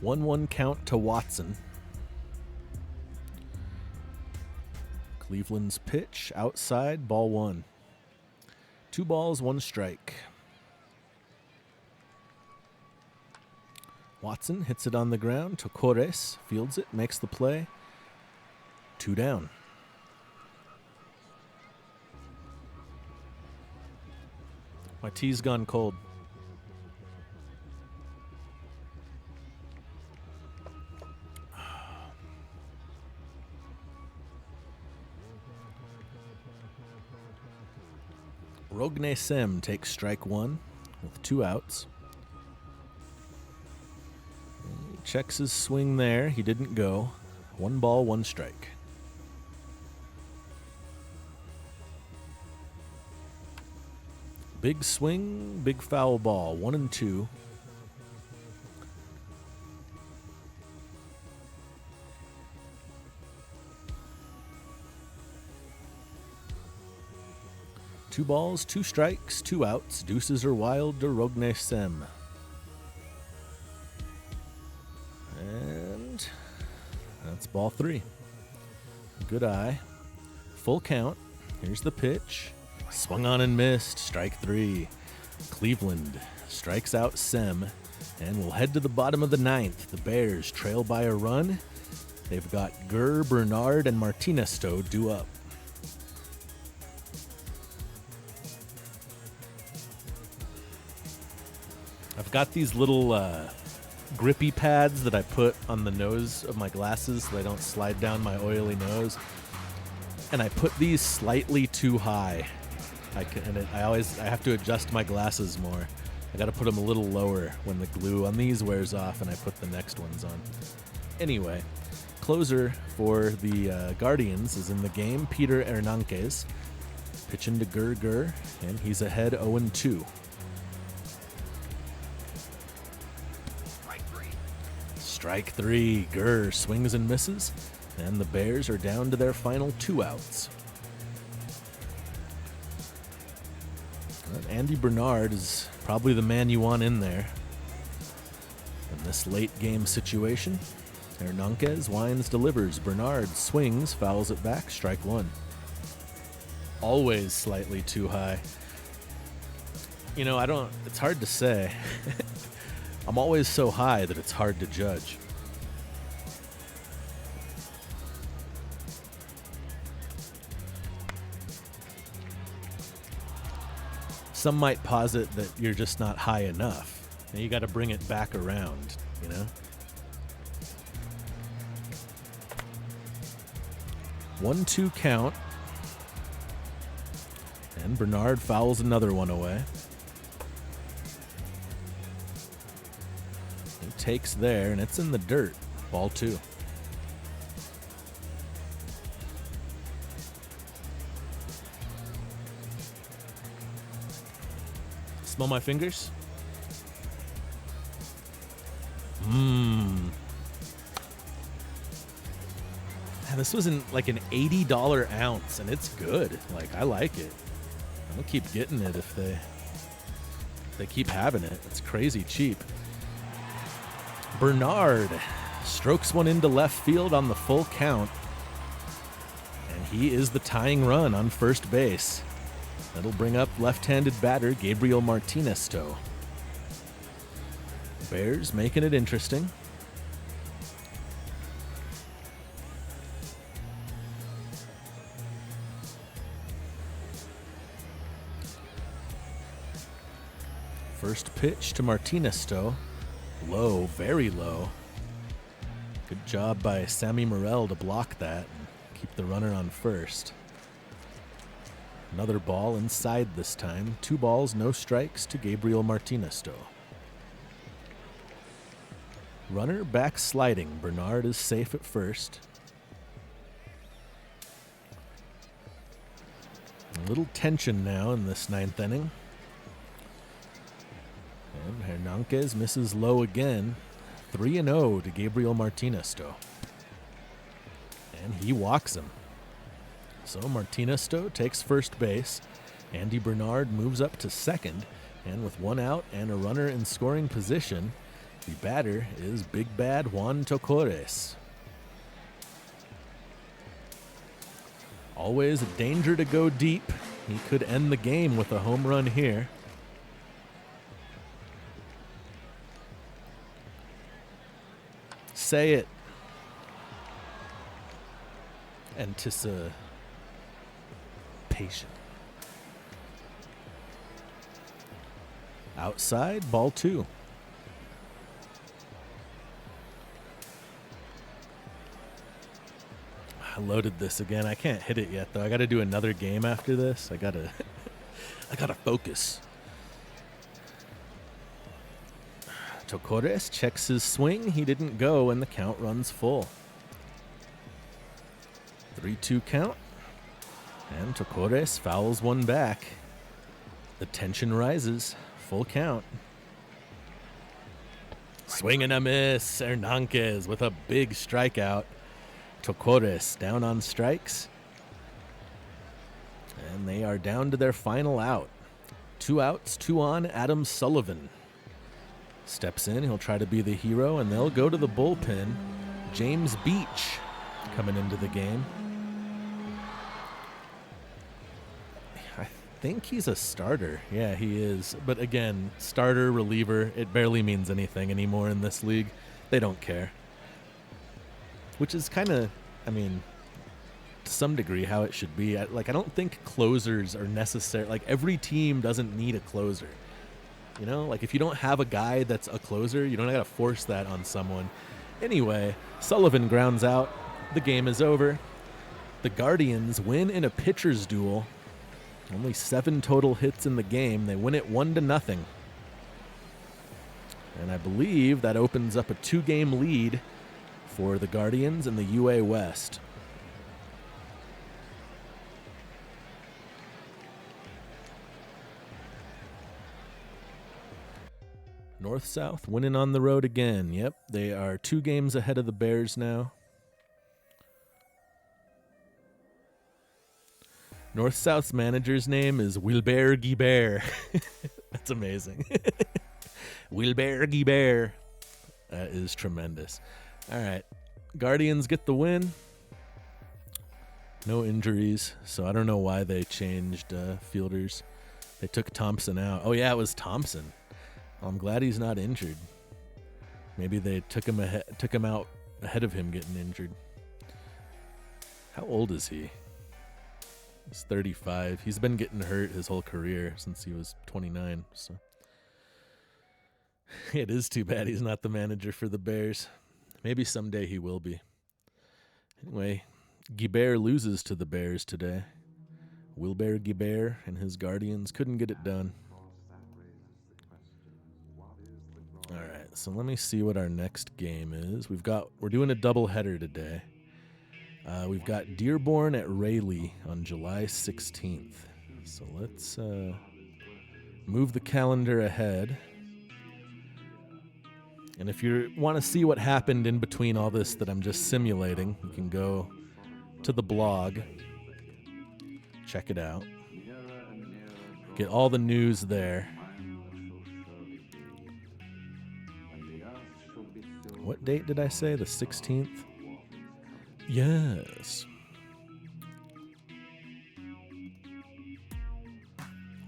One count to Watson. Cleveland's pitch outside, ball 1. 2 balls, 1 strike. Watson hits it on the ground. Tocores fields it, makes the play. 2 down. My tea's gone cold. Rogne Sem takes strike 1 with 2 outs. He checks his swing there. He didn't go. 1 ball, 1 strike. Big swing, big foul ball. 1 and 2. Two balls, 2 strikes, 2 outs. Deuces are wild to Rogne Sem. And that's ball 3. Good eye. Full count. Here's the pitch. Swung on and missed. Strike 3. Cleveland strikes out Sem. And we'll head to the bottom of the 9th. The Bears trail by a run. They've got Gurr, Bernard, and Martinesto due up. I've got these little grippy pads that I put on the nose of my glasses so they don't slide down my oily nose. And I put these slightly too high. I have to adjust my glasses more. I got to put them a little lower when the glue on these wears off and I put the next ones on. Anyway, closer for the Guardians is in the game, Peter Hernandez, pitching to Gurr, and he's ahead 0-2. Strike 3. Gurr swings and misses, and the Bears are down to their final 2 outs. Andy Bernard is probably the man you want in there in this late game situation. Hernandez winds, delivers. Bernard swings, fouls it back. Strike 1. Always slightly too high. You know, it's hard to say. I'm always so high that it's hard to judge. Some might posit that you're just not high enough. And you got to bring it back around, you know? 1-2 count. And Bernard fouls another one away. He takes there, and it's in the dirt. Ball 2. Smell my fingers? This was like an $80 ounce, and it's good. Like, I like it. I'll keep getting it if they keep having it. It's crazy cheap. Bernard strokes one into left field on the full count, and he is the tying run on first base. That'll bring up left-handed batter Gabriel Martinez. Bears making it interesting. First pitch to Martinez. Low, very low. Good job by Sammy Morel to block that and keep the runner on first. Another ball inside this time. 2 balls, no strikes to Gabriel Martinez. Runner back sliding. Bernard is safe at first. A little tension now in this 9th inning. And Hernandez misses low again. 3-0 to Gabriel Martinez. And he walks him. So Martinez takes first base. Andy Bernard moves up to second. And with 1 out and a runner in scoring position, the batter is Big Bad Juan Tocores. Always a danger to go deep. He could end the game with a home run here. Say it. Anticipation. Outside, ball 2. I loaded this again. I can't hit it yet, though. I got to do another game after this. I gotta focus. Tocores checks his swing. He didn't go, and the count runs full. 3-2 count. And Tocores fouls one back. The tension rises. Full count. Swing and a miss. Hernandez with a big strikeout. Tocores down on strikes. And they are down to their final out. 2 outs, 2 on. Adam Sullivan steps in. He'll try to be the hero, and they'll go to the bullpen. James Beach coming into the game. I think he's a starter. Yeah, he is. But again, starter, reliever, it barely means anything anymore in this league. They don't care. Which is kind of, I mean, to some degree how it should be. I don't think closers are necessary. Like, every team doesn't need a closer. You know, like, if you don't have a guy that's a closer, you don't got to force that on someone. Anyway, Sullivan grounds out. The game is over. The Guardians win in a pitcher's duel. Only 7 total hits in the game. They win it 1-0. And I believe that opens up a 2-game lead for the Guardians in the UA West. North-South winning on the road again. Yep, they are 2 games ahead of the Bears now. North-South's manager's name is Wilbert Guibert. That's amazing. Wilbert Guibert. That is tremendous. All right, Guardians get the win. No injuries, so I don't know why they changed fielders. They took Thompson out. Oh, yeah, it was Thompson. I'm glad he's not injured. Maybe they took him out ahead of him getting injured. How old is he? He's 35. He's been getting hurt his whole career since he was 29. So it is too bad he's not the manager for the Bears. Maybe someday he will be. Anyway, Guibert loses to the Bears today. Wilbert Guibert and his Guardians couldn't get it done. All right, so let me see what our next game is. We're doing a doubleheader today. We've got Dearborn at Rayleigh on July 16th. So let's move the calendar ahead. And if you want to see what happened in between all this that I'm just simulating, you can go to the blog, check it out, get all the news there. What date did I say? The 16th? Yes.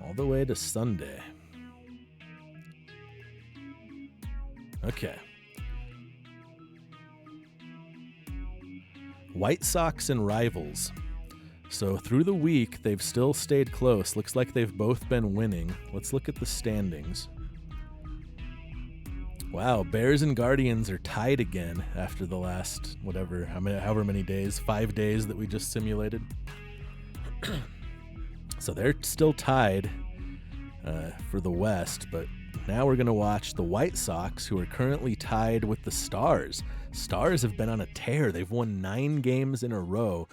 All the way to Sunday. Okay. White Sox and rivals. So through the week, they've still stayed close. Looks like they've both been winning. Let's look at the standings. Wow, Bears and Guardians are tied again after the last, however many days, 5 days that we just simulated. So they're still tied for the West, but now we're going to watch the White Sox, who are currently tied with the Stars. Stars have been on a tear. They've won 9 games in a row.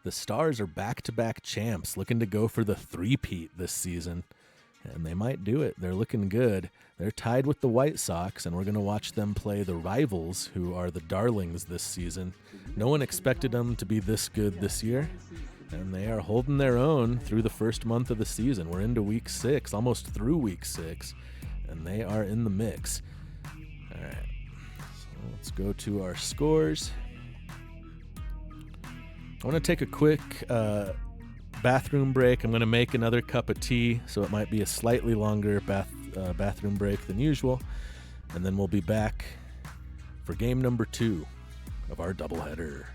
The Stars are back-to-back champs, looking to go for the three-peat this season. And they might do it. They're looking good. They're tied with the White Sox, and we're going to watch them play the rivals, who are the darlings this season. No one expected them to be this good this year, and they are holding their own through the first month of the season. We're into week 6, almost through week 6, and they are in the mix. All right, so let's go to our scores. I want to take a quick bathroom break. I'm going to make another cup of tea, so it might be a slightly longer bathroom break than usual. And then we'll be back for game number 2 of our doubleheader.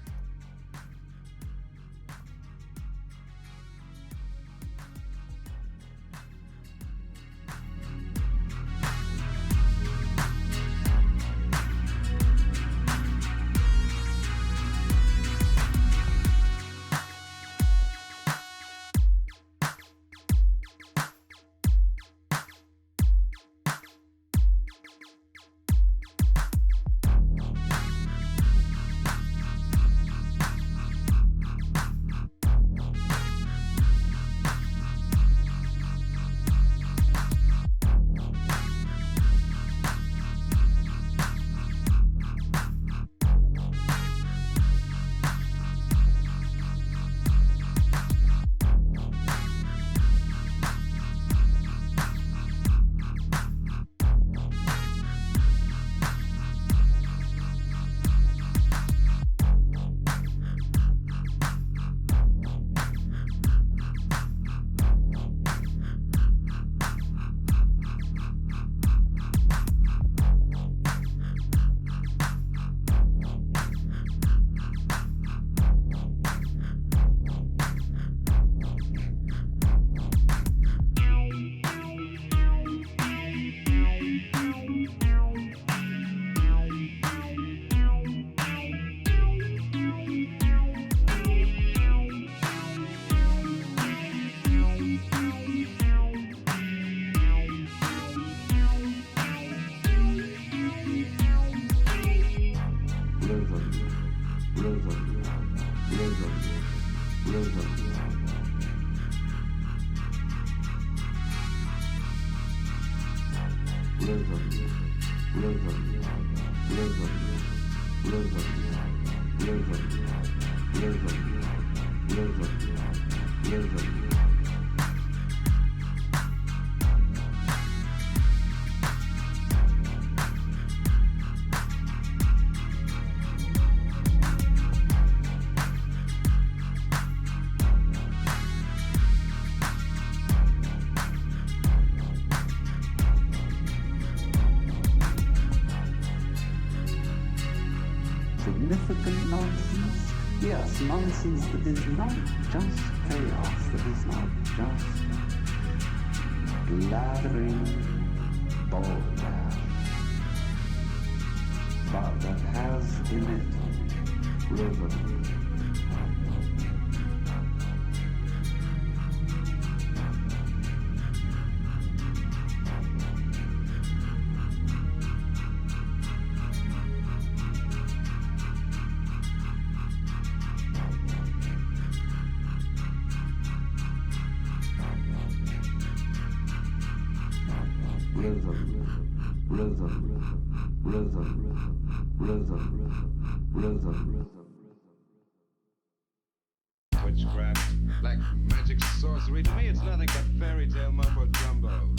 Significant nonsense? Yes, nonsense that is not just chaos, that is not just blathering balderdash, but that has in it rhythm, Witchcraft, like magic sorcery. To me, it's nothing but fairy tale mumbo jumbo.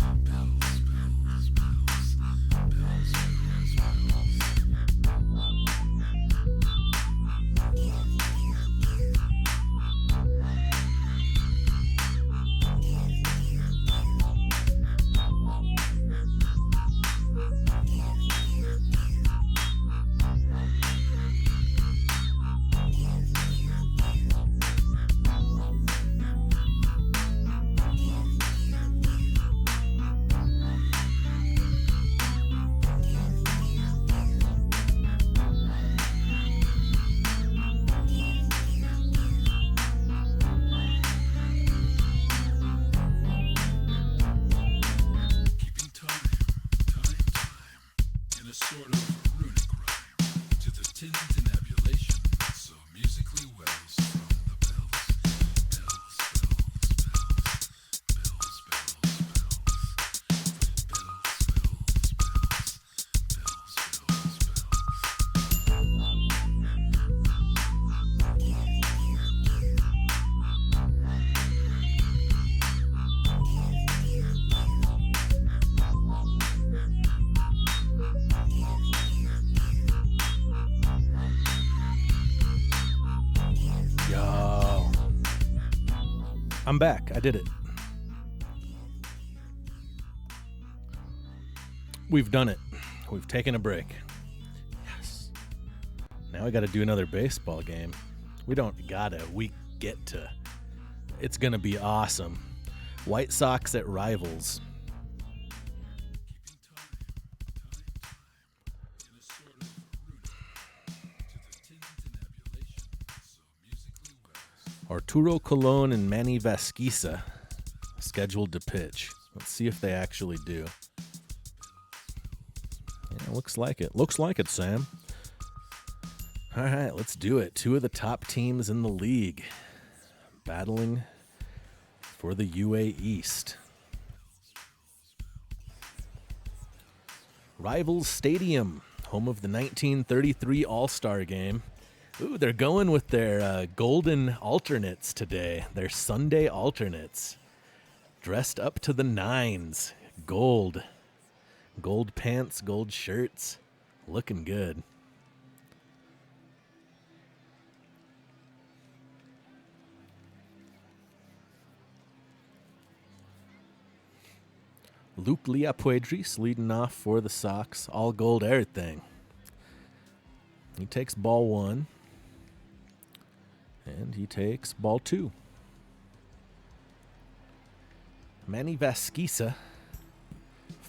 I'm back. I did it. We've done it. We've taken a break. Yes. Now I got to do another baseball game. We don't gotta. We get to. It's going to be awesome. White Sox at Rivals. Arturo Colon and Manny Vasquisa scheduled to pitch. Let's see if they actually do. Yeah, looks like it. Looks like it, Sam. All right, let's do it. Two of the top teams in the league battling for the UA East. Rivals Stadium, home of the 1933 All-Star Game. Ooh, they're going with their golden alternates today. Their Sunday alternates. Dressed up to the nines. Gold. Gold pants, gold shirts. Looking good. Luke Leapuedris leading off for the Sox. All gold everything. He takes ball one. And he takes ball two. Manny Vasquisa,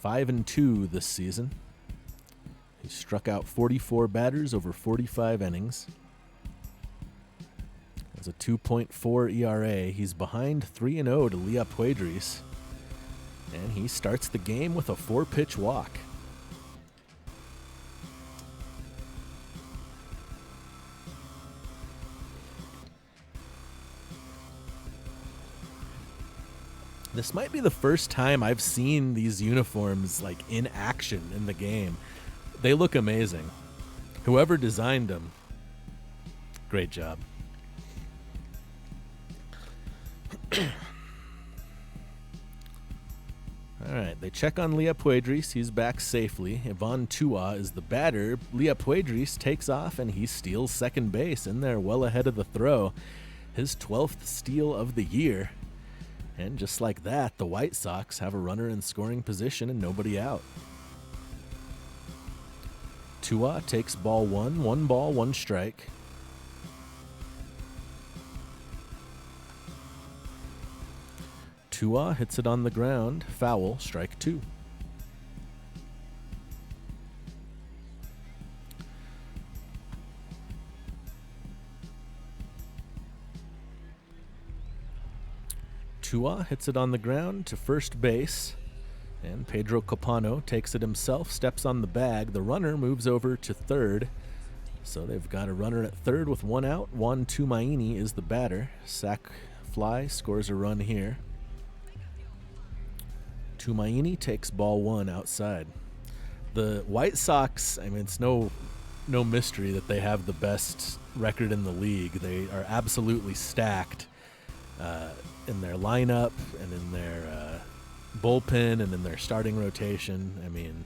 5-2 this season. He struck out 44 batters over 45 innings. Has a 2.4 ERA. He's behind 3-0 to Leapuedris. And he starts the game with a 4-pitch walk. This might be the first time I've seen these uniforms like in action in the game. They look amazing. Whoever designed them, great job. All right, they check on Leapuedris. He's back safely. Ivan Tua is the batter. Leapuedris takes off and he steals second base in there well ahead of the throw. His 12th steal of the year. And just like that, the White Sox have a runner in scoring position and nobody out. Tua takes ball one. 1 ball, 1 strike. Tua hits it on the ground. Foul, strike 2. Tua hits it on the ground to first base, and Pedro Capano takes it himself, steps on the bag. The runner moves over to third, so they've got a runner at third with 1 out. Juan Tumaini is the batter. Sac fly scores a run here. Tumaini takes ball 1 outside. The White Sox, I mean, it's no mystery that they have the best record in the league. They are absolutely stacked in their lineup and in their bullpen and in their starting rotation. I mean,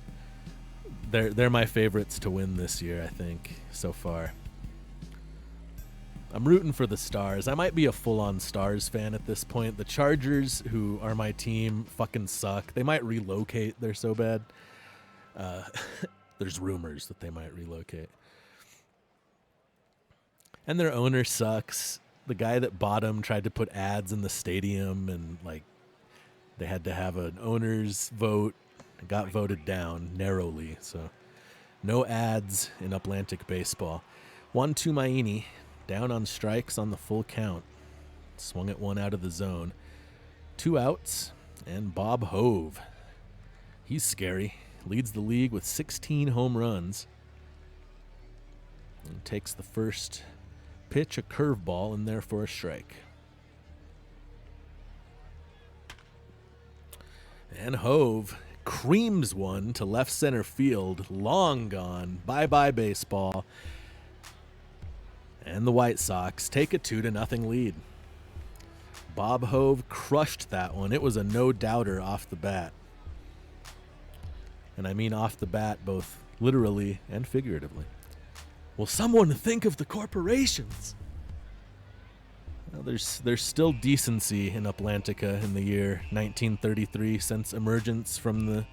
they're my favorites to win this year, I think, so far. I'm rooting for the Stars. I might be a full-on Stars fan at this point. The Chargers, who are my team, fucking suck. They might relocate. They're so bad. There's rumors that they might relocate. And their owner sucks. The guy that bought him tried to put ads in the stadium, and like they had to have an owner's vote. It got voted down narrowly, so no ads in Uplantic baseball. Juan Tumaini down on strikes on the full count. Swung at 1 out of the zone. 2 outs, and Bob Hove. He's scary. Leads the league with 16 home runs. And takes the first pitch, a curveball, in there for a strike. And Hove creams one to left center field. Long gone. Bye-bye baseball. And the White Sox take a 2-0 lead. Bob Hove crushed that one. It was a no-doubter off the bat. And I mean off the bat, both literally and figuratively. Will someone think of the corporations? Well, there's still decency in Uplantica in the year 1933 since emergence from the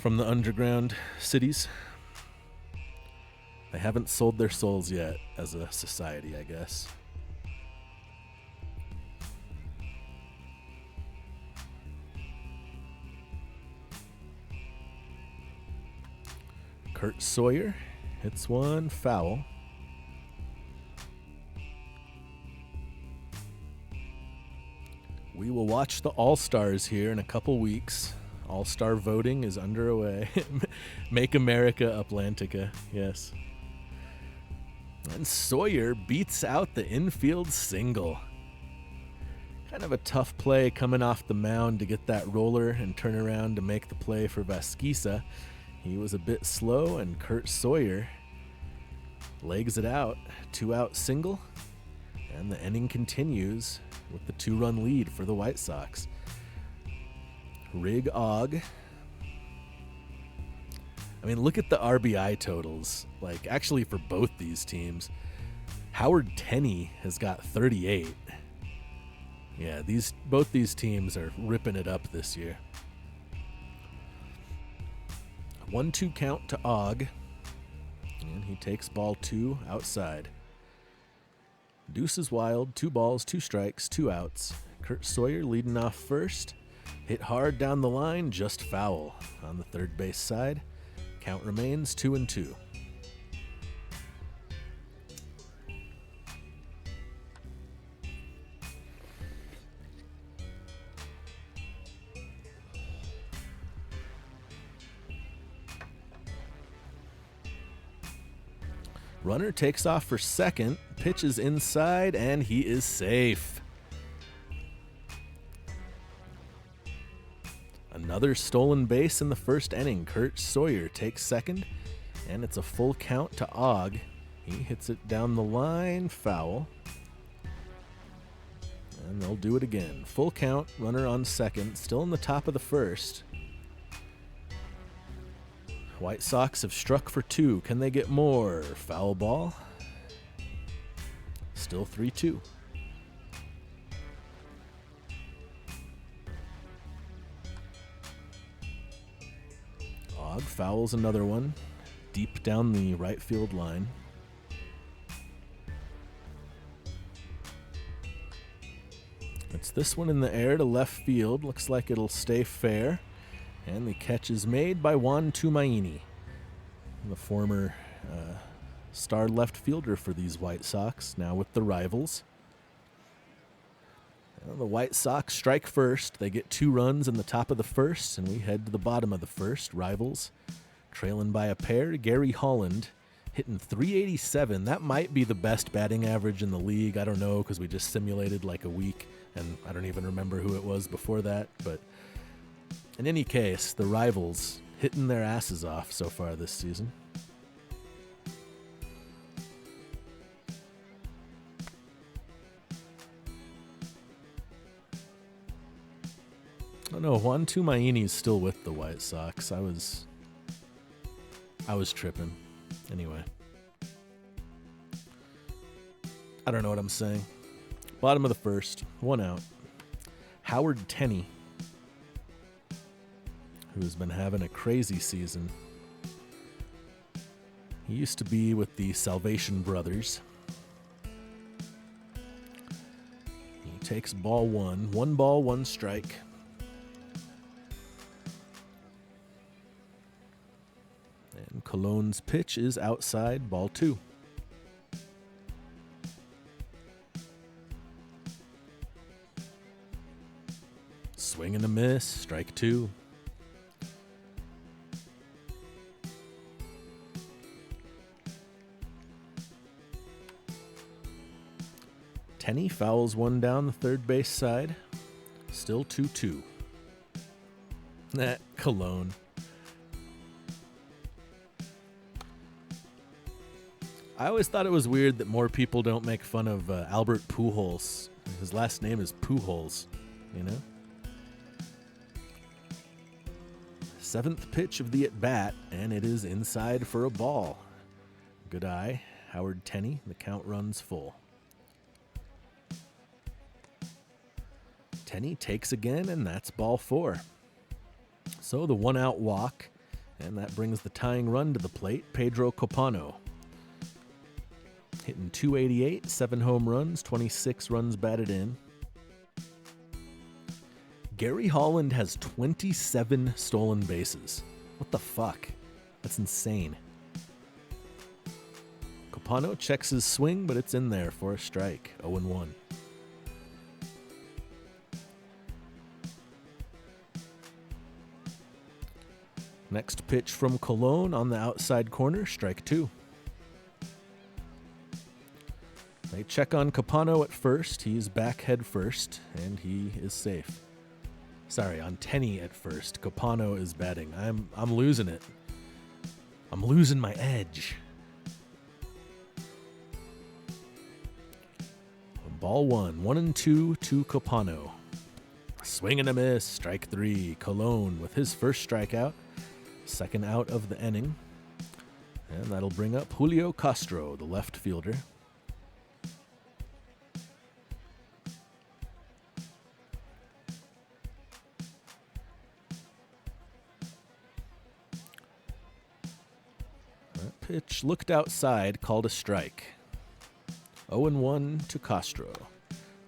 underground cities. They haven't sold their souls yet as a society, I guess. Kurt Sawyer hits one foul. We will watch the All-Stars here in a couple weeks. All-Star voting is underway. Make America Uplantica, yes. And Sawyer beats out the infield single. Kind of a tough play coming off the mound to get that roller and turn around to make the play for Vasquisa. He was a bit slow, and Kurt Sawyer legs it out. 2-out single, and the inning continues with the 2-run lead for the White Sox. Rig Og. I mean, look at the RBI totals. Like, actually, for both these teams, Howard Tenney has got 38. Yeah, both these teams are ripping it up this year. 1-2 count to Og, and he takes ball 2 outside. Deuce is wild. 2 balls, 2 strikes, 2 outs. Kurt Sawyer leading off first. Hit hard down the line, just foul on the third base side. Count remains 2-2. Runner takes off for second, pitches inside, and he is safe. Another stolen base in the first inning. Kurt Sawyer takes second, and it's a full count to Og. He hits it down the line, foul. And they'll do it again. Full count, runner on second, still in the top of the first. White Sox have struck for 2. Can they get more? Foul ball. Still 3-2. Og fouls another one deep down the right field line. It's this one in the air to left field. Looks like it'll stay fair. And the catch is made by Juan Tumaini, the former star left fielder for these White Sox, now with the Rivals. Well, the White Sox strike first. They get 2 runs in the top of the first, and we head to the bottom of the first. Rivals trailing by a pair. Gary Holland hitting .387. That might be the best batting average in the league. I don't know, because we just simulated like a week, and I don't even remember who it was before that, but In any case, the rivals hitting their asses off so far this season. Oh no, Juan Tumaini's still with the White Sox. I was tripping. Anyway. I don't know what I'm saying. Bottom of the first, 1 out. Howard Tenney, who has been having a crazy season. He used to be with the Salvation Brothers. He takes ball 1. 1 ball, 1 strike. And Cologne's pitch is outside, ball 2. Swing and a miss, strike 2. Tenney fouls one down the third base side. Still 2-2. Cologne. I always thought it was weird that more people don't make fun of Albert Pujols. His last name is Pujols, you know? 7th pitch of the at-bat, and it is inside for a ball. Good eye, Howard Tenney. The count runs full. Tenney takes again, and that's ball 4. So the 1-out walk, and that brings the tying run to the plate, Pedro Copano. Hitting .288, 7 home runs, 26 runs batted in. Gary Holland has 27 stolen bases. What the fuck? That's insane. Copano checks his swing, but it's in there for a strike, 0-1. Next pitch from Cologne on the outside corner, strike 2. They check on Copano at first. He's back head first, and he is safe. Sorry, on Tenney at first. Copano is batting. I'm losing it. I'm losing my edge. Ball 1, 1-2 to Copano. Swing and a miss, strike 3. Cologne with his first strikeout. Second out of the inning. And that'll bring up Julio Castro, the left fielder. That pitch looked outside, called a strike. 0-1 to Castro.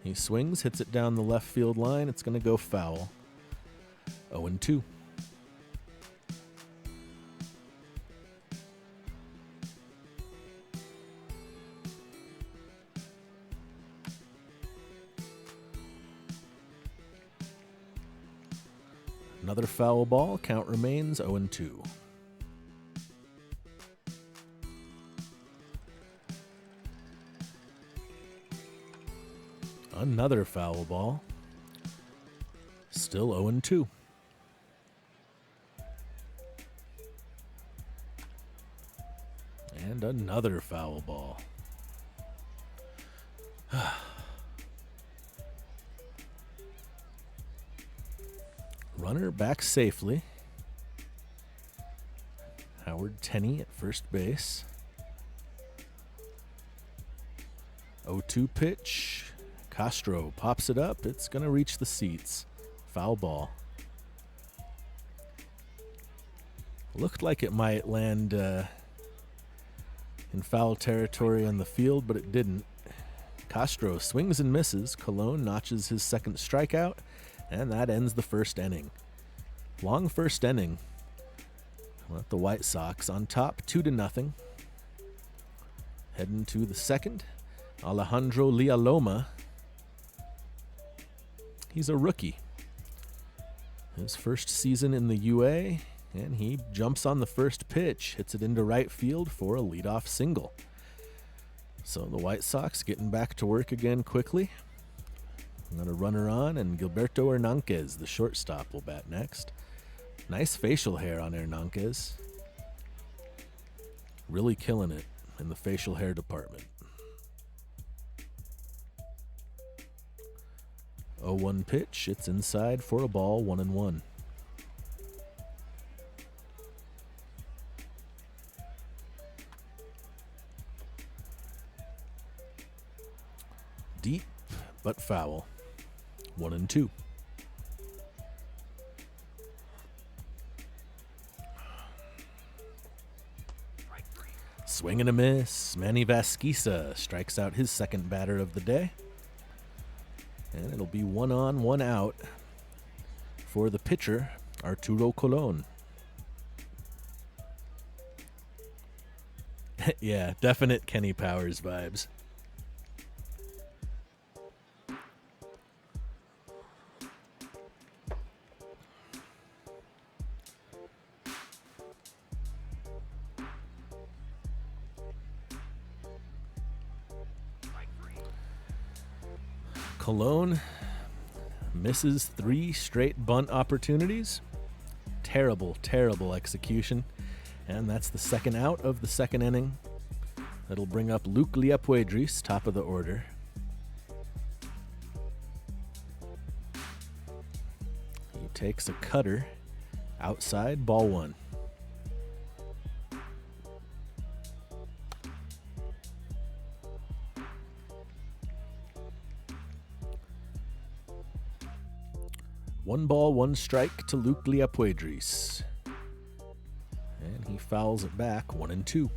He swings, hits it down the left field line. It's going to go foul. 0-2. Another foul ball. Count remains 0-2. Another foul ball. Still 0-2. And another foul ball. Runner back safely. Howard Tenney at first base. 0-2 pitch. Castro pops it up. It's going to reach the seats. Foul ball. Looked like it might land in foul territory on the field, but it didn't. Castro swings and misses. Cologne notches his second strikeout, and that ends the first inning. Long first inning. Let the White Sox on top, 2-0. Heading to the second. Alejandro Villaloma. He's a rookie. His first season in the UA, and he jumps on the first pitch, hits it into right field for a leadoff single. So the White Sox getting back to work again quickly. I'm going to run her on, and Gilberto Hernandez, the shortstop, will bat next. Nice facial hair on Hernandez. Really killing it in the facial hair department. 0-1 pitch. It's inside for a ball, 1-1. Deep, but foul. 1-2. Swing and a miss. Manny Vasquisa strikes out his second batter of the day. And it'll be 1 on, 1 out for the pitcher, Arturo Colon. Yeah, definite Kenny Powers vibes. Colon misses 3 straight bunt opportunities. Terrible, terrible execution. And that's the second out of the second inning. That'll bring up Luke Liapuedris, top of the order. He takes a cutter outside, ball 1. One ball, 1 strike to Luke Liapuedris. And he fouls it back, 1-2.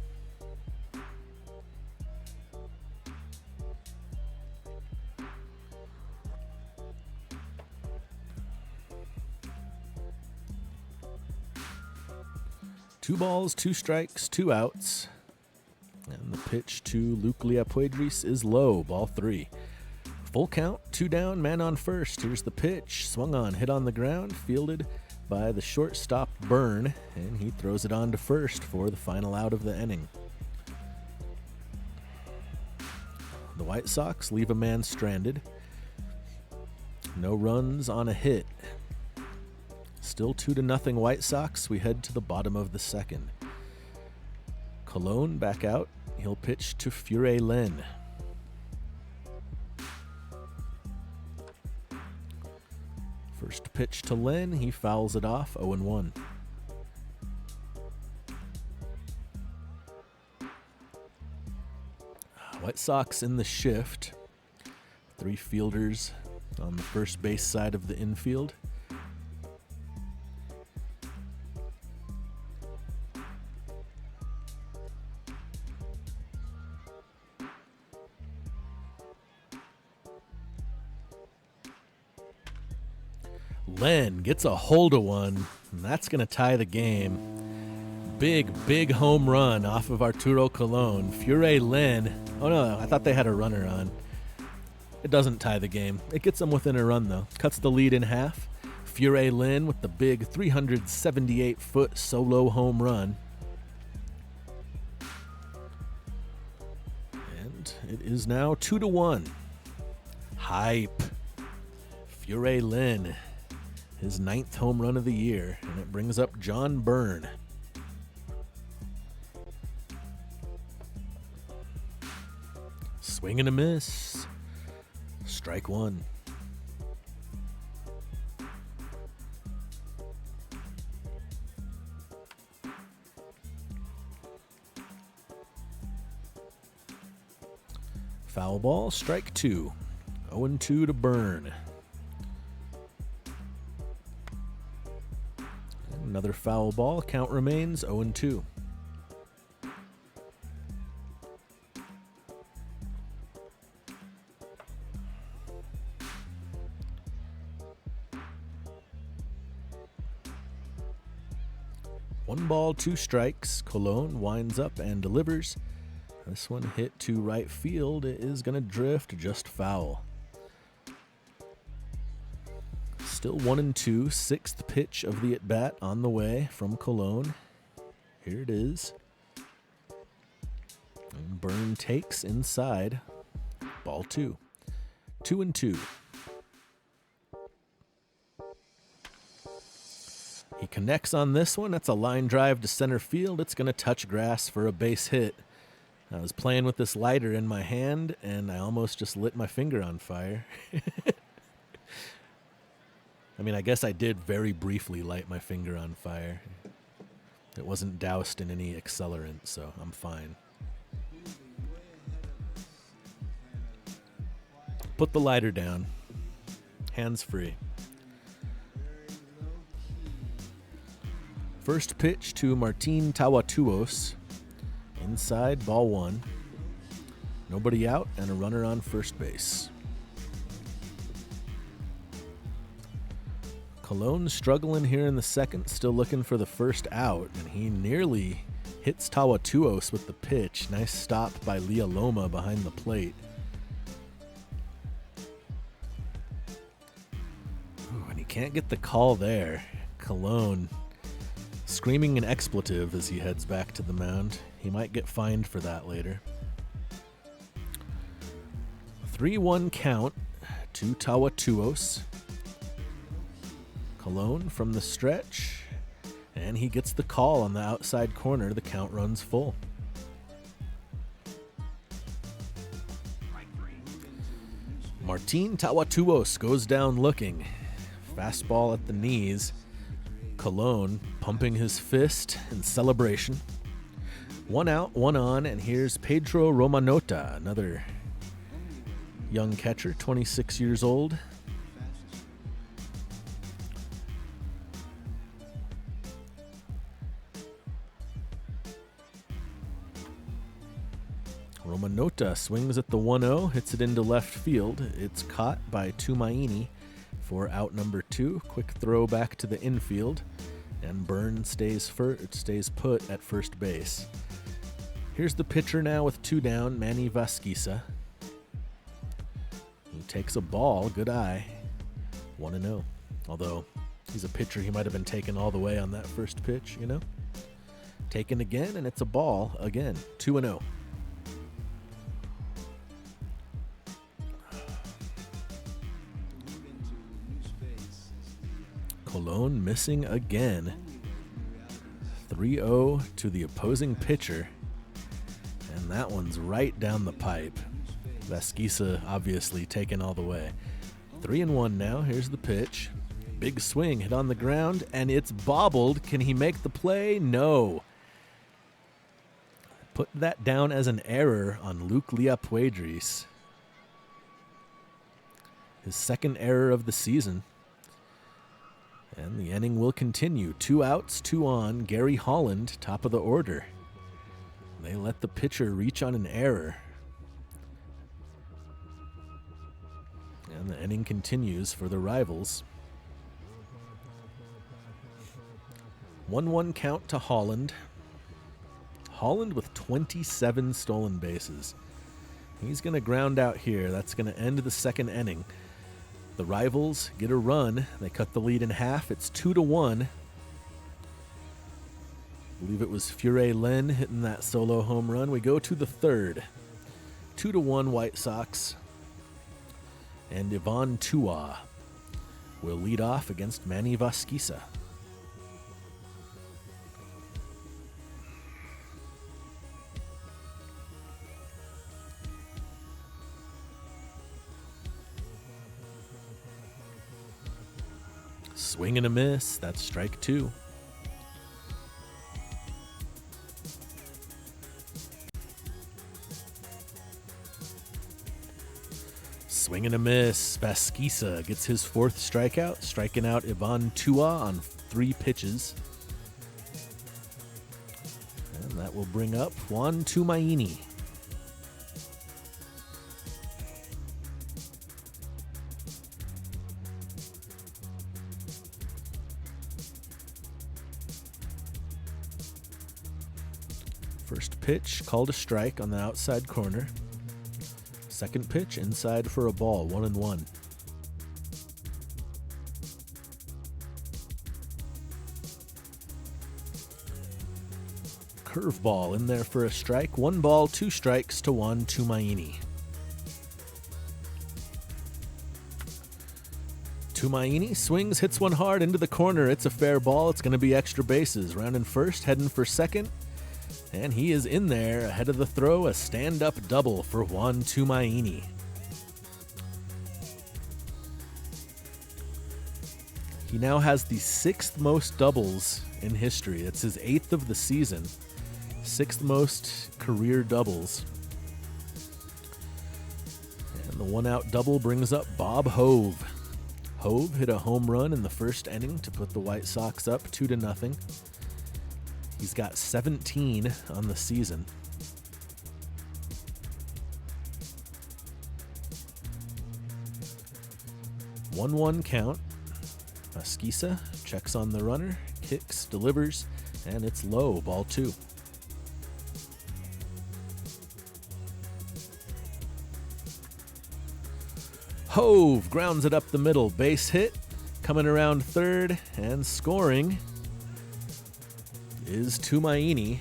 Two balls, 2 strikes, 2 outs. And the pitch to Luke Liapuedris is low, ball 3. Full count, 2 down, man on first. Here's the pitch. Swung on, hit on the ground, fielded by the shortstop Byrne, and he throws it on to first for the final out of the inning. The White Sox leave a man stranded. No runs on a hit. Still 2-0 White Sox. We head to the bottom of the second. Colon back out. He'll pitch to Fure Len. First pitch to Len, he fouls it off, 0-1. White Sox in the shift. 3 fielders on the first base side of the infield. Len gets a hold of one, and that's going to tie the game. Big home run off of Arturo Colon. Fure Len. Oh, no, I thought they had a runner on. It doesn't tie the game. It gets them within a run, though. Cuts the lead in half. Fure Len with the big 378-foot solo home run. And it is now 2-1. Hype. Fure Len. His 9th home run of the year, and it brings up John Byrne. Swing and a miss. Strike 1. Foul ball, strike 2. 0-2 to Byrne. Another foul ball. Count remains 0-2. One ball, 2 strikes. Colon winds up and delivers. This one hit to right field. It is going to drift just foul. Still 1-2, 6th pitch of the at-bat on the way from Colon. Here it is. And Byrne takes inside. Ball 2. 2-2. He connects on this one. That's a line drive to center field. It's going to touch grass for a base hit. I was playing with this lighter in my hand, and I almost just lit my finger on fire. I mean, I guess I did very briefly light my finger on fire. It wasn't doused in any accelerant, so I'm fine. Put the lighter down. Hands free. First pitch to Martin Tawatuos. Inside, ball one. Nobody out and a runner on first base. Colon struggling here in the second, still looking for the first out, and he nearly hits Tawatuos with the pitch. Nice stop by Leah Loma behind the plate. Ooh, and he can't get the call there. Colon screaming an expletive as he heads back to the mound. He might get fined for that later. 3-1 count to Tawatuos. Colon from the stretch, and he gets the call on the outside corner. The count runs full. Martin Tawatuos goes down looking. Fastball at the knees. Colon pumping his fist in celebration. One out, one on, and here's Pedro Romanota, another young catcher, 26 years old. Romanota swings at the 1-0, hits it into left field. It's caught by Tumaini for out number 2. Quick throw back to the infield, and Byrne stays put at first base. Here's the pitcher now with 2 down, Manny Vasquisa. He takes a ball, good eye, 1-0. Although he's a pitcher, he might have been taken all the way on that first pitch, you know? Taken again, and it's a ball again, 2-0. Colon missing again. 3-0 to the opposing pitcher. And that one's right down the pipe. Vasquisa obviously taken all the way. 3-1 now. Here's the pitch. Big swing, hit on the ground, and it's bobbled. Can he make the play? No. Put that down as an error on Luke Liapuedris. His second error of the season. And the inning will continue. 2 outs, 2 on. Gary Holland, top of the order. They let the pitcher reach on an error. And the inning continues for the rivals. 1-1 count to Holland. Holland with 27 stolen bases. He's going to ground out here. That's going to end the second inning. The rivals get a run. They cut the lead in half. It's 2-1. I believe it was Fure Len hitting that solo home run. We go to the third. 2-1 White Sox. And Ivan Tua will lead off against Manny Vasquisa. Swing and a miss. That's strike 2. Swing and a miss. Vasquisa gets his 4th strikeout, striking out Ivan Tua on 3 pitches. And that will bring up Juan Tumaini. First pitch, called a strike on the outside corner. Second pitch, inside for a ball, 1-1. Curveball in there for a strike. 1 ball, 2 strikes to Juan Tumaini. Tumaini swings, hits one hard into the corner. It's a fair ball. It's going to be extra bases. Rounding first, heading for second. And he is in there ahead of the throw. A stand-up double for Juan Tumaini. He now has the 6th most doubles in history. It's his 8th of the season. 6th most career doubles. And the one-out double brings up Bob Hove. Hove hit a home run in the first inning to put the White Sox up 2-0. He's got 17 on the season. One count. Masquisa checks on the runner, kicks, delivers, and it's low, ball 2. Hove grounds it up the middle, base hit, coming around third, and scoring is Tumaini.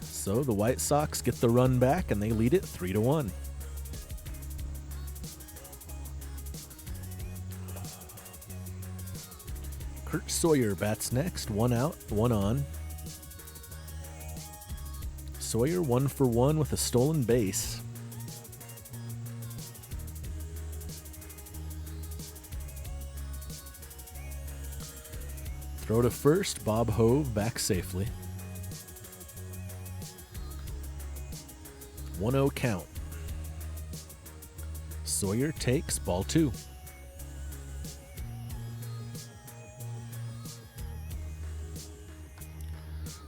So the White Sox get the run back, and they lead it 3-1. Kurt Sawyer bats next, 1 out, 1 on. Sawyer 1 for 1 with a stolen base. Throw to first, Bob Hove back safely. 1-0 count. Sawyer takes ball 2.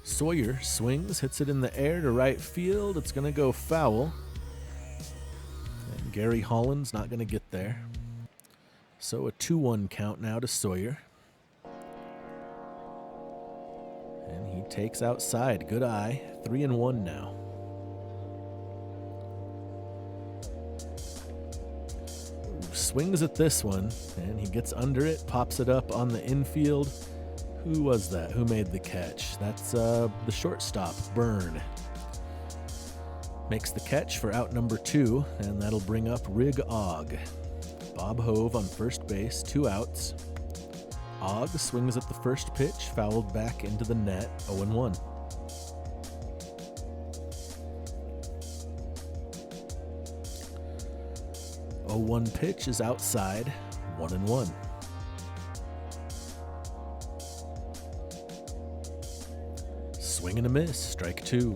Sawyer swings, hits it in the air to right field. It's going to go foul. And Gary Holland's not going to get there. So a 2-1 count now to Sawyer. And he takes outside. Good eye. 3-1 now. Swings at this one, and he gets under it, pops it up on the infield. Who was that? Who made the catch? That's the shortstop, Byrne. Makes the catch for out number 2, and that'll bring up Rig Ogg. Bob Hove on first base, 2 outs. Ogg swings at the first pitch, fouled back into the net, 0-1. The 0-1 pitch is outside, 1-1. Swing and a miss, strike 2.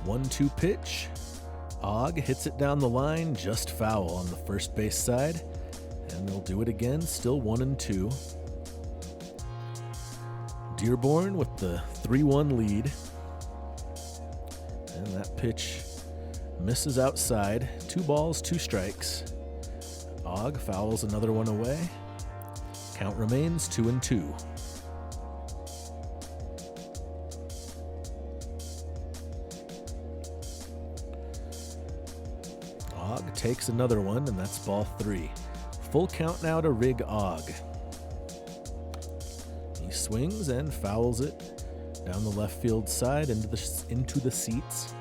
One-two pitch. Ogg hits it down the line, just foul on the first base side. And they'll do it again, still 1-2. Dearborn with the 3-1 lead. And that pitch misses outside. 2 balls, 2 strikes. Ogg fouls another one away. Count remains 2-2. Ogg takes another one, and that's ball 3. Full count now to Rig Ogg. He swings and fouls it down the left field side into the seats.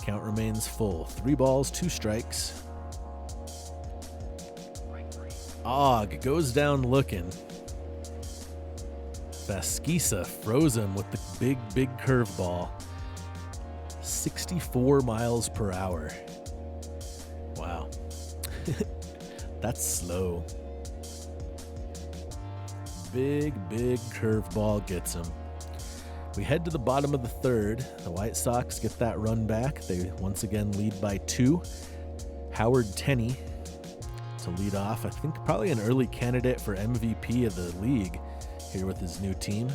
Count remains full. 3 balls, 2 strikes. Ogg goes down looking. Masquisa froze him with the big curveball. 64 miles per hour. Wow. That's slow. Big curveball gets him. We head to the bottom of the 3rd. The White Sox get that run back. They once again lead by 2. Howard Tenney to lead off. I think probably an early candidate for MVP of the league here with his new team.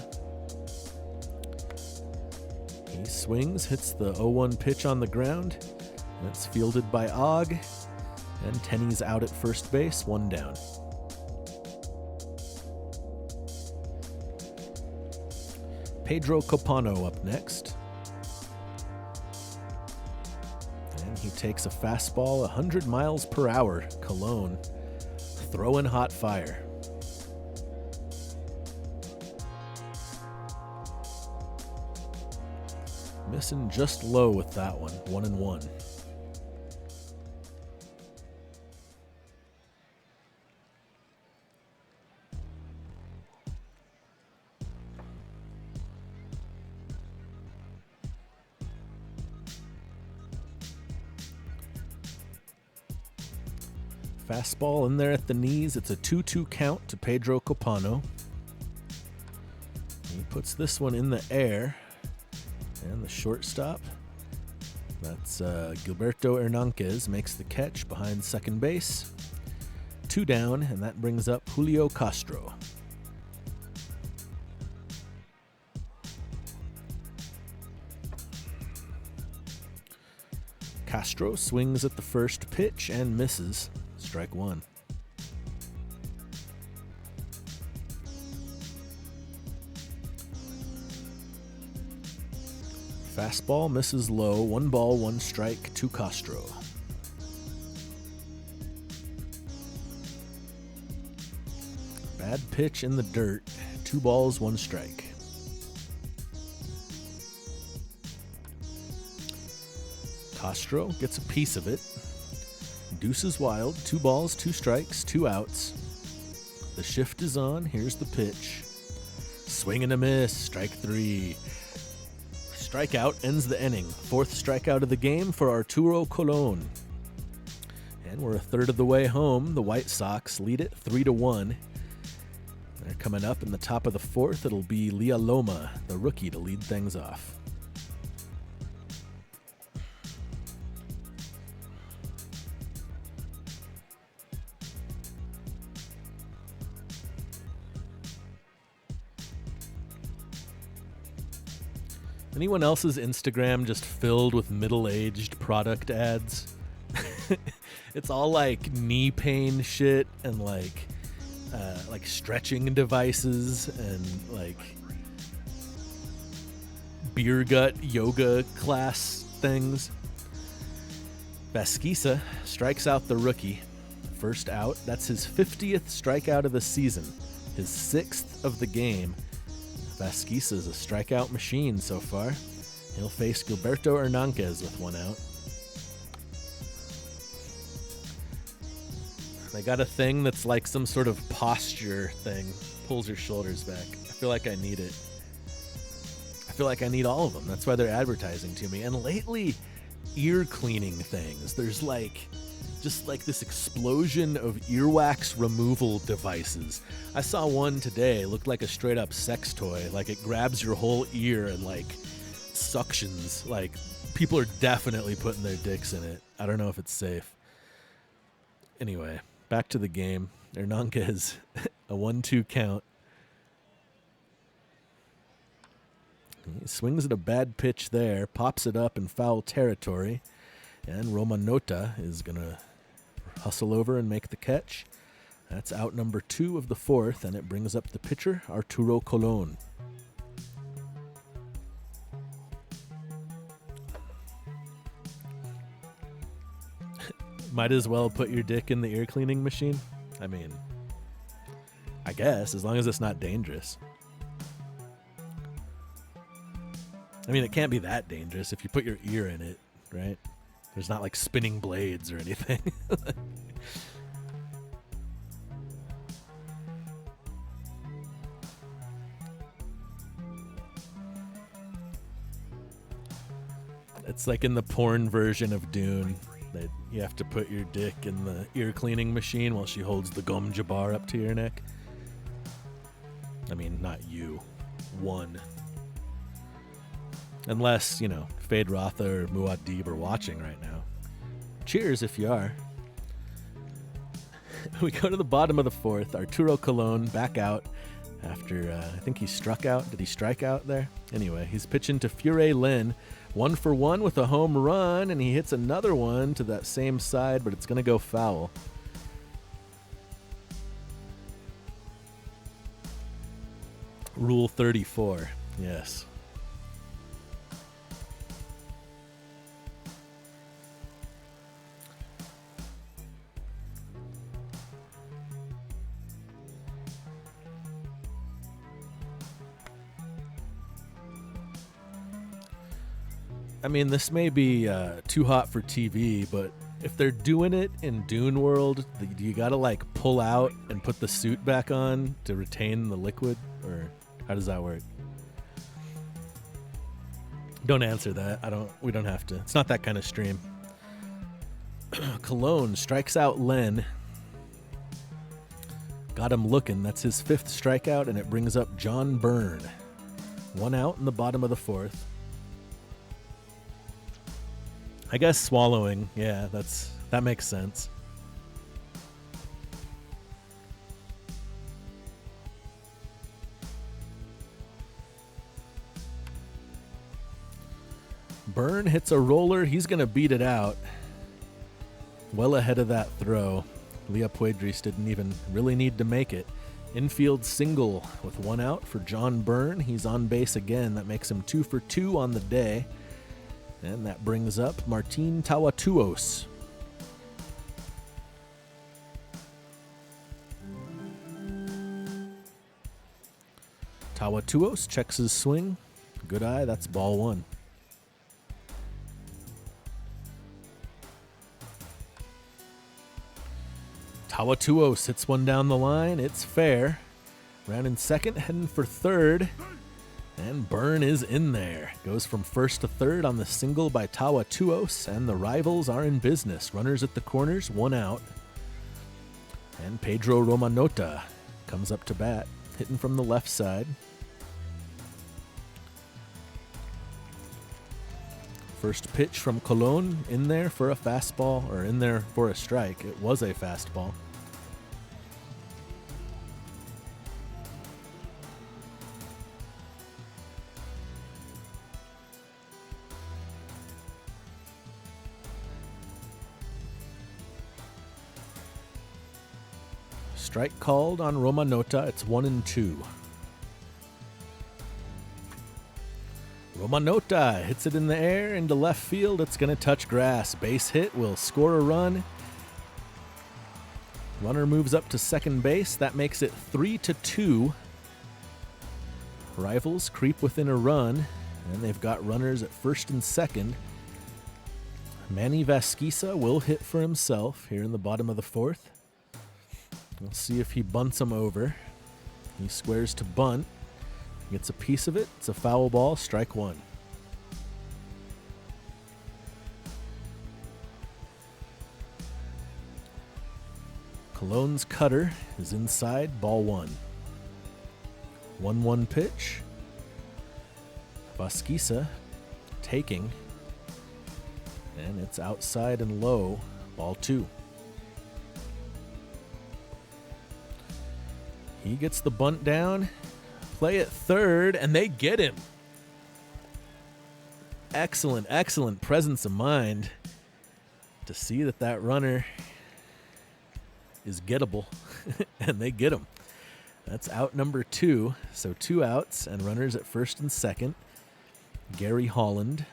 He swings, hits the 0-1 pitch on the ground, and it's fielded by Ogg, and Tenney's out at first base, 1 down. Pedro Copano up next. And he takes a fastball 100 miles per hour, Cologne, throwing hot fire. Missing just low with that one, 1-1. Fastball in there at the knees. It's a 2-2 count to Pedro Copano. He puts this one in the air. And the shortstop, that's Gilberto Hernandez, makes the catch behind second base. 2 down, and that brings up Julio Castro. Castro swings at the first pitch and misses. Strike 1. Fastball misses low. 1 ball, 1 strike to Castro. Bad pitch in the dirt. 2 balls, 1 strike. Castro gets a piece of it. Deuces wild. 2 balls, 2 strikes, 2 outs. The shift is on. Here's the pitch. Swing and a miss. Strike 3. Strikeout ends the inning. 4th strikeout of the game for Arturo Colon. And we're a third of the way home. The White Sox lead it 3-1. They're coming up in the top of the 4th. It'll be Leah Loma, the rookie, to lead things off. Anyone else's Instagram just filled with middle-aged product ads? It's all like knee pain shit and like stretching devices and like beer gut yoga class things. Vasquisa strikes out the rookie. First out. That's his 50th strikeout of the season. His 6th of the game. Vasquisa is a strikeout machine so far. He'll face Gilberto Hernandez with 1 out. They got a thing that's like some sort of posture thing. Pulls your shoulders back. I feel like I need it. I feel like I need all of them. That's why they're advertising to me. And lately, ear cleaning things. There's just like this explosion of earwax removal devices. I saw one today. It looked like a straight up sex toy. Like it grabs your whole ear and like suctions. Like people are definitely putting their dicks in it. I don't know if it's safe. Anyway, back to the game. Hernandez, a 1-2 count. He swings at a bad pitch there, pops it up in foul territory, and Romanota is going to hustle over and make the catch. That's out number 2 of the 4th, and it brings up the pitcher, Arturo Colon. Might as well put your dick in the ear cleaning machine. I mean, I guess, as long as it's not dangerous. I mean, it can't be that dangerous if you put your ear in it, right? There's not like spinning blades or anything. It's like in the porn version of Dune that you have to put your dick in the ear cleaning machine while she holds the Gom Jabbar up to your neck. I mean, not you. One. Unless, Fade Rotha or Muad'Dib are watching right now. Cheers if you are. We go to the bottom of the 4th. Arturo Colon back out after, I think he struck out. Did he strike out there? Anyway, he's pitching to Fure Lin. 1-for-1 with a home run, and he hits another one to that same side, but it's going to go foul. Rule 34, yes. I mean, this may be too hot for TV, but if they're doing it in Dune World, do you gotta like pull out and put the suit back on to retain the liquid, or how does that work? Don't answer that. We don't have to. It's not that kind of stream. Cologne strikes out Len. Got him looking. That's his 5th strikeout, and it brings up John Byrne. 1 out in the bottom of the 4th. I guess swallowing. Yeah, that makes sense. Byrne hits a roller. He's going to beat it out. Well ahead of that throw. Leah Puedris didn't even really need to make it. Infield single with 1 out for John Byrne. He's on base again. That makes him 2 for 2 on the day. And that brings up Martin Tawatuos. Tawatuos checks his swing. Good eye. That's ball 1. Tawatuos hits one down the line. It's fair. Rounding second, heading for third. And Byrne is in there. Goes from first to third on the single by Tawatuos. And the Rivals are in business. Runners at the corners, 1 out. And Pedro Romanota comes up to bat, hitting from the left side. First pitch from Colon, in there for a fastball, or in there for a strike. It was a fastball. Strike called on Romanota. It's 1-2. Romanota hits it in the air into left field. It's going to touch grass. Base hit will score a run. Runner moves up to second base. That makes it 3-2. Rivals creep within a run, and they've got runners at first and second. Manny Vasquisa will hit for himself here in the bottom of the 4th. We'll see if he bunts him over. He squares to bunt. Gets a piece of it. It's a foul ball. Strike 1. Colon's cutter is inside. Ball 1. 1-1 pitch. Vasquisa taking. And it's outside and low. Ball 2. He gets the bunt down, play at third, and they get him. Excellent, excellent presence of mind to see that runner is gettable, and they get him. That's out number 2, so 2 outs and runners at first and second. Gary Holland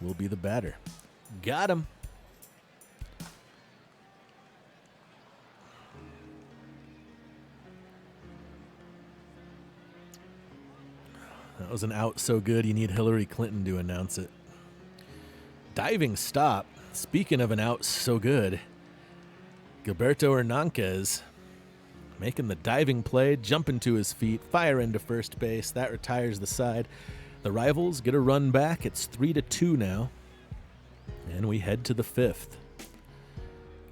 will be the batter. Got him. That was an out so good you need Hillary Clinton to announce it. Diving stop. Speaking of an out so good, Gilberto Hernandez making the diving play, jumping to his feet, fire into first base. That retires the side. The Rivals get a run back. It's 3-2 now. And we head to the 5th.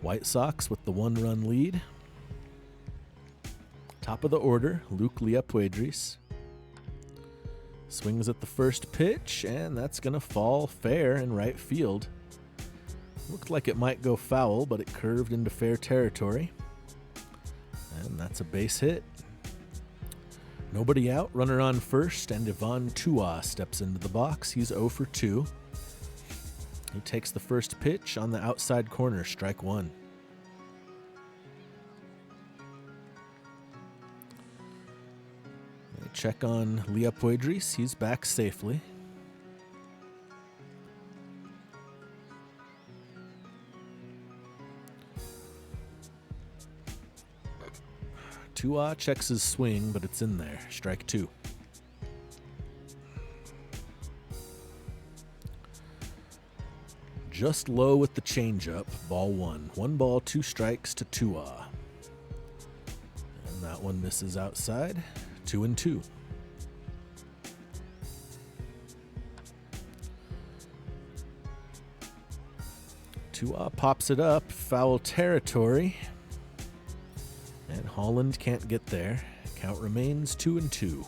White Sox with the 1-run lead. Top of the order, Luke Leah-Puedris. Swings at the first pitch, and that's going to fall fair in right field. Looked like it might go foul, but it curved into fair territory. And that's a base hit. Nobody out, runner on first, and Ivan Tua steps into the box. He's 0 for 2. He takes the first pitch on the outside corner, strike 1. Check on Leah-Puedris. He's back safely. Tua checks his swing, but it's in there. Strike 2. Just low with the changeup. Ball 1. 1 ball, 2 strikes to Tua. And that one misses outside. 2-2. Tua pops it up, foul territory. And Holland can't get there. Count remains 2-2.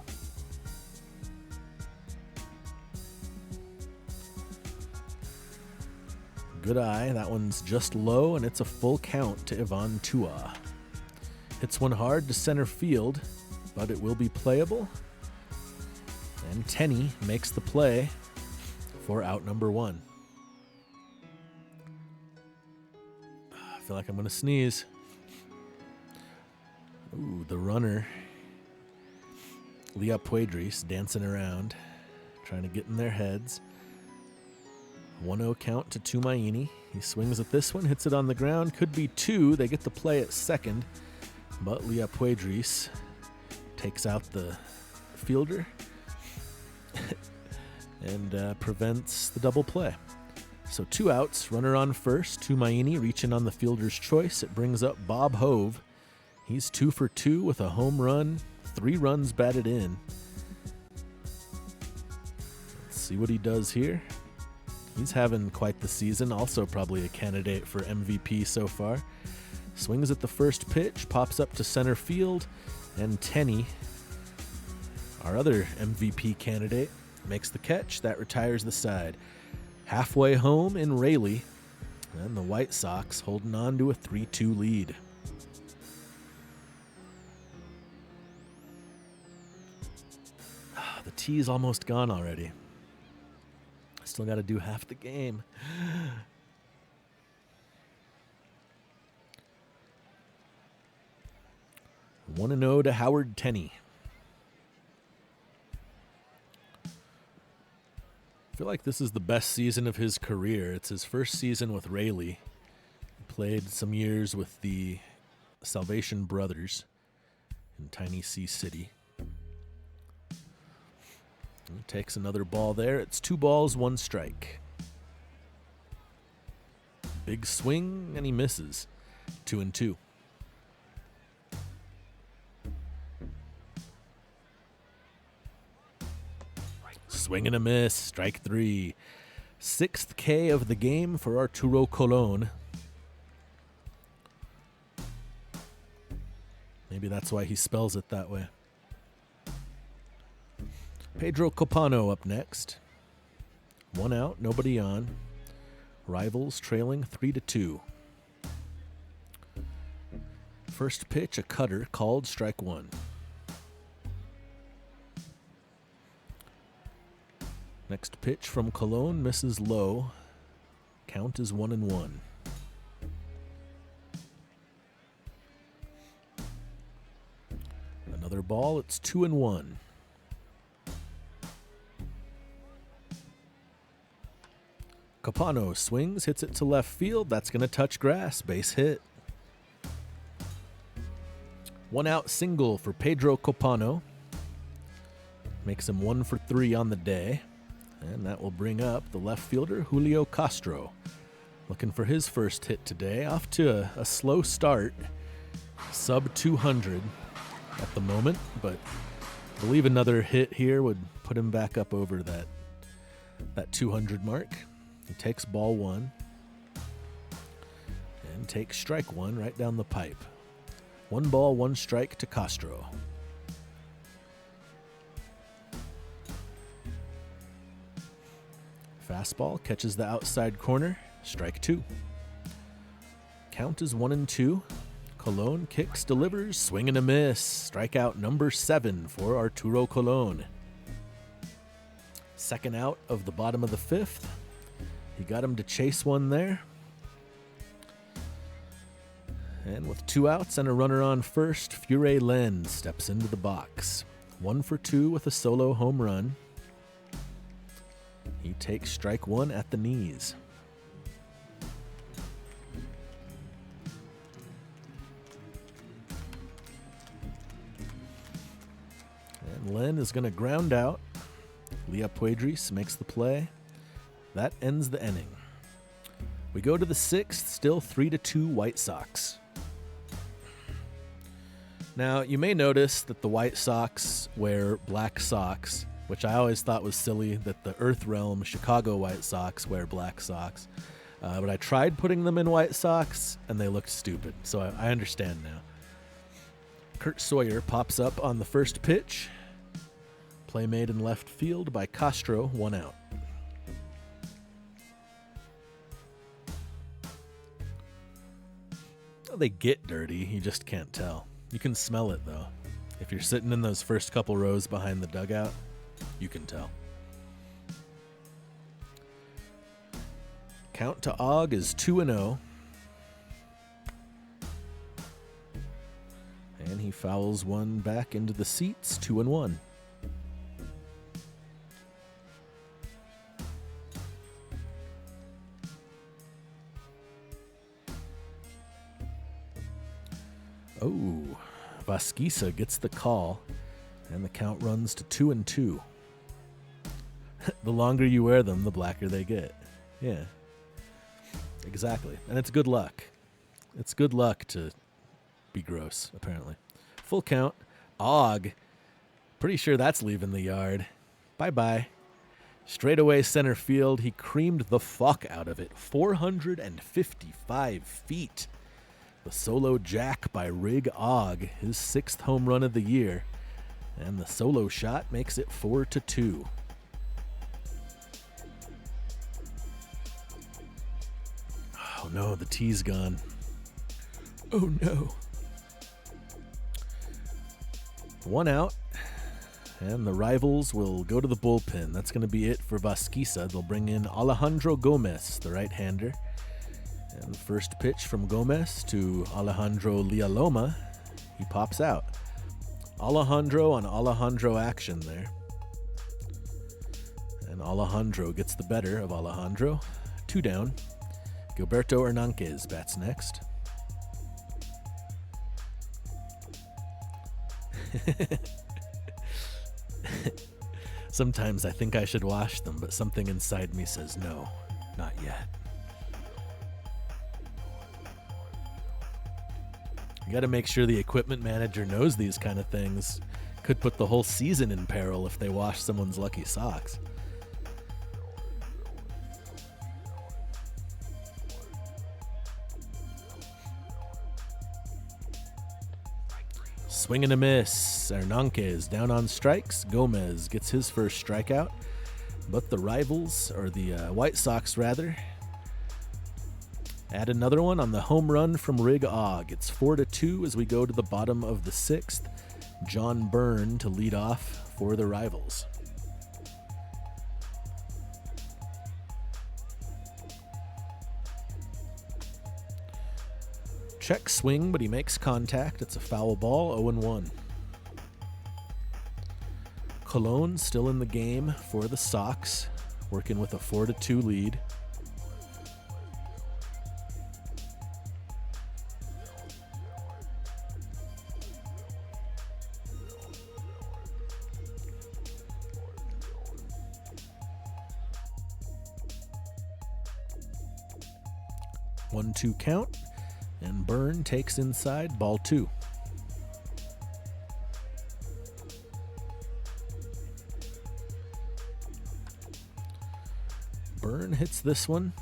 Good eye. That one's just low, and it's a full count to Ivan Tua. Hits one hard to center field, but it will be playable. And Tenney makes the play for out number 1. I feel like I'm going to sneeze. Ooh, the runner, Leah Puedris, dancing around, trying to get in their heads. 1-0 count to Tumaini. He swings at this one, hits it on the ground. Could be 2. They get the play at second, but Leah Puedris takes out the fielder and prevents the double play. So 2 outs, runner on first. Tumaini reaching on the fielder's choice. It brings up Bob Hove. He's 2 for 2 with a home run, 3 runs batted in. Let's see what he does here. He's having quite the season, also probably a candidate for MVP so far. Swings at the first pitch, pops up to center field, and Tenney, our other MVP candidate, makes the catch. That retires the side. Halfway home in Raleigh, and the White Sox holding on to a 3-2 lead. The tea's almost gone already. Still got to do half the game. 1-0 to Howard Tenney. I feel like this is the best season of his career. It's his first season with Raleigh. He played some years with the Salvation Brothers in Tiny C City. He takes another ball there. It's 2 balls, 1 strike. Big swing, and he misses. 2-2. Swing and a miss. Strike 3. 6th K of the game for Arturo Colon. Maybe that's why he spells it that way. Pedro Copano up next. 1 out, nobody on. Rivals trailing 3-2. First pitch, a cutter, called strike 1. Next pitch from Colon, misses low. Count is 1-1. Another ball, it's 2-1. Capano swings, hits it to left field. That's going to touch grass. Base hit. 1 out single for Pedro Capano. Makes him 1 for 3 on the day. And that will bring up the left fielder, Julio Castro. Looking for his first hit today. Off to a slow start. Sub 200 at the moment. But I believe another hit here would put him back up over that 200 mark. He takes ball 1 and takes strike 1 right down the pipe. 1 ball, 1 strike to Castro. Fastball catches the outside corner. Strike 2. Count is 1-2. Colon kicks, delivers, swing and a miss. Strikeout number 7 for Arturo Colon. Second out of the bottom of the 5th. He got him to chase one there. And with 2 outs and a runner on first, Fure Len steps into the box. 1 for 2 with a solo home run. He takes strike 1 at the knees. And Len is going to ground out. Leah Puedris makes the play. That ends the inning. We go to the 6th, still 3-2 White Sox. Now, you may notice that the White Sox wear black socks, which I always thought was silly that the Earth Realm Chicago White Sox wear black socks. But I tried putting them in white socks, and they looked stupid, so I understand now. Kurt Sawyer pops up on the first pitch. Play made in left field by Castro, 1 out. They get dirty, you just can't tell. You can smell it, though. If you're sitting in those first couple rows behind the dugout, you can tell. Count to Og is 2-0. And he fouls one back into the seats, 2-1. Oh, Vasquisa gets the call, and the count runs to 2-2. The longer you wear them, the blacker they get. Yeah, exactly. And it's good luck. It's good luck to be gross, apparently. Full count. Og. Pretty sure that's leaving the yard. Bye-bye. Straightaway center field. He creamed the fuck out of it. 455 feet. The solo jack by Rig Og, his 6th home run of the year. And the solo shot makes it 4-2. Oh no, the tee's gone. Oh no. 1 out, and the Rivals will go to the bullpen. That's going to be it for Vasquisa. They'll bring in Alejandro Gomez, the right-hander. And the first pitch from Gomez to Alejandro Villaloma, he pops out. Alejandro on Alejandro action there. And Alejandro gets the better of Alejandro. 2 down. Gilberto Hernandez bats next. Sometimes I think I should wash them, but something inside me says no, not yet. You got to make sure the equipment manager knows these kind of things. Could put the whole season in peril if they wash someone's lucky socks. Swing and a miss. Hernandez down on strikes. Gomez gets his first strikeout. But the Rivals, or the White Sox rather, add another one on the home run from Rig Og. It's 4-2 as we go to the bottom of the 6th. John Byrne to lead off for the Rivals. Check swing, but he makes contact. It's a foul ball, 0-1. Colon still in the game for the Sox, working with a 4-2 lead. One, 2 count. And Byrne takes inside, ball 2. Byrne hits this one.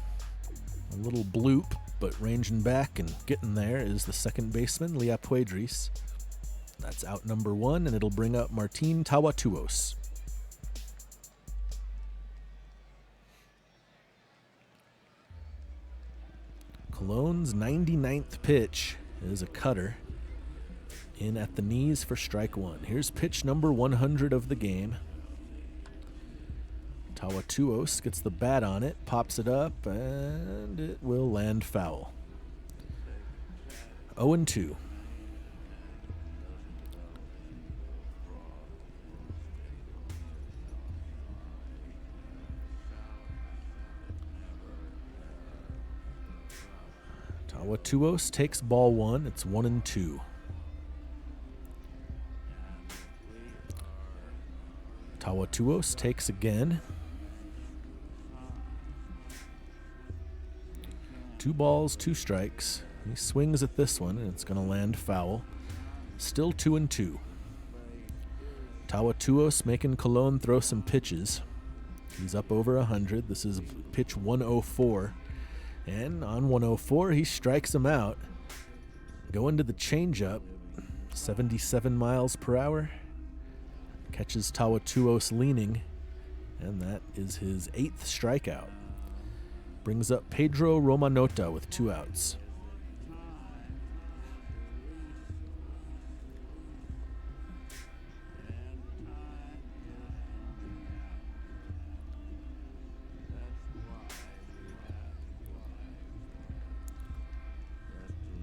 A little bloop, but ranging back and getting there is the second baseman, Lea Puedris. That's out number 1, and it'll bring up Martin Tawatuos. Colon's 99th pitch is a cutter in at the knees for strike 1. Here's pitch number 100 of the game. Tawatuos gets the bat on it, pops it up, and it will land foul. 0-2. Tawatuos takes ball 1. It's 1-2. Tawatuos takes again. 2 balls, 2 strikes. He swings at this one, and it's going to land foul. Still 2-2. Tawatuos making Colon throw some pitches. He's up over 100. This is pitch 104. And on 104, he strikes him out. Going to the changeup. 77 miles per hour. Catches Tawatuos leaning, and that is his 8th strikeout. Brings up Pedro Romanota with 2 outs.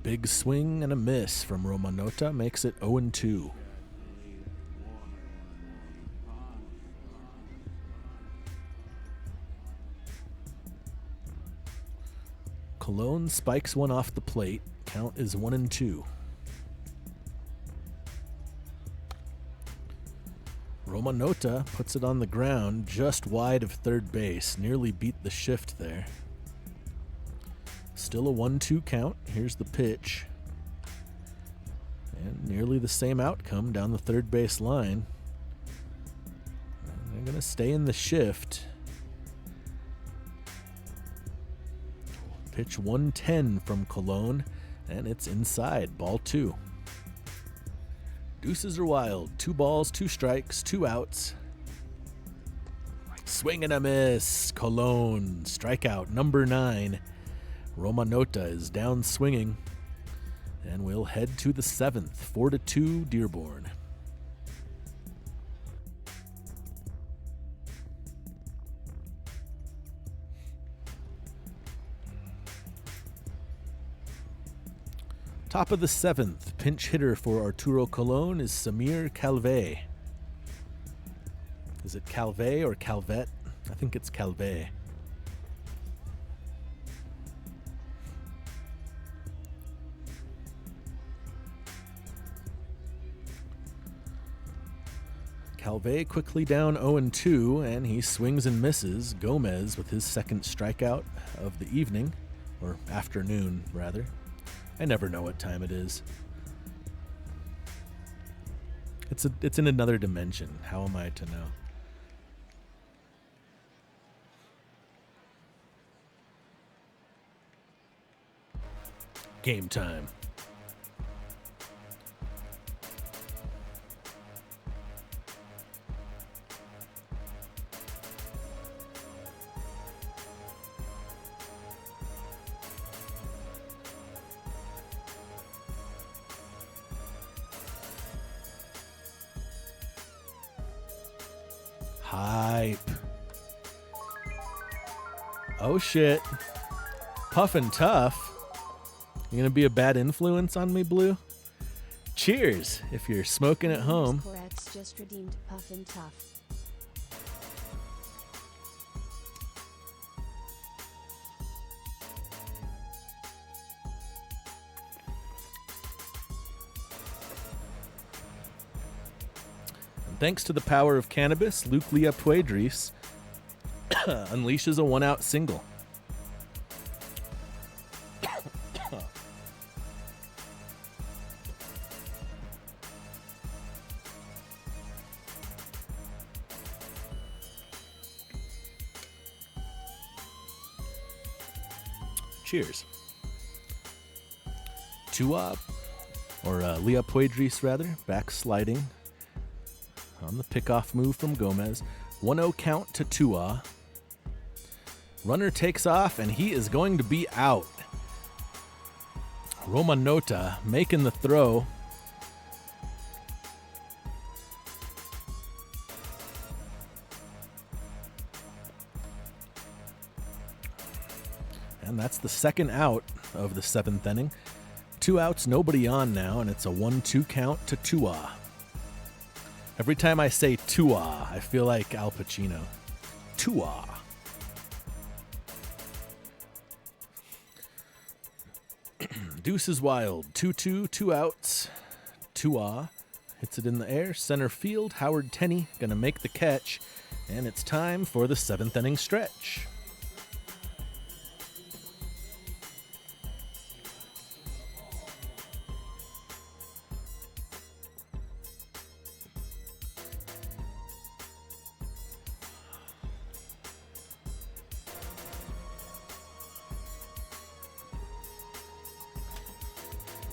Big swing and a miss from Romanota makes it 0-2. Colon spikes one off the plate. Count is 1-2. Romanota puts it on the ground just wide of third base. Nearly beat the shift there. Still a 1-2 count. Here's the pitch. And nearly the same outcome down the third base line. And they're going to stay in the shift. Pitch 110 from Colon, and it's inside, ball 2. Deuces are wild. 2 balls, 2 strikes, 2 outs. Swing and a miss. Colon, strikeout number 9. Romanota is down swinging, and we'll head to the 7th, 4-2 Dearborn. Top of the 7th, pinch hitter for Arturo Colon is Samir Calvé. Is it Calvé or Calvet? I think it's Calvé. Calvé quickly down 0-2, and he swings and misses. Gomez with his 2nd strikeout of the evening, or afternoon, rather. I never know what time it is. It's in another dimension. How am I to know? Game time. Hype. Oh shit. Puffin' tough. You gonna be a bad influence on me, Blue? Cheers if you're smoking at home. Correct, just redeemed Puffin' Tough. Thanks to the power of cannabis, Luke Leopuedris unleashes a 1-out single. Cheers. Tua, or Leopuedris rather, backsliding on the pickoff move from Gomez. 1-0 count to Tua. Runner takes off, and he is going to be out. Romanota making the throw. And that's the 2nd out of the 7th inning. 2 outs, nobody on now, and it's a 1-2 count to Tua. Every time I say Tua, I feel like Al Pacino. Tua. Deuce is wild. 2-2, 2 outs. Tua hits it in the air. Center field. Howard Tenney gonna make the catch. And it's time for the 7th inning stretch.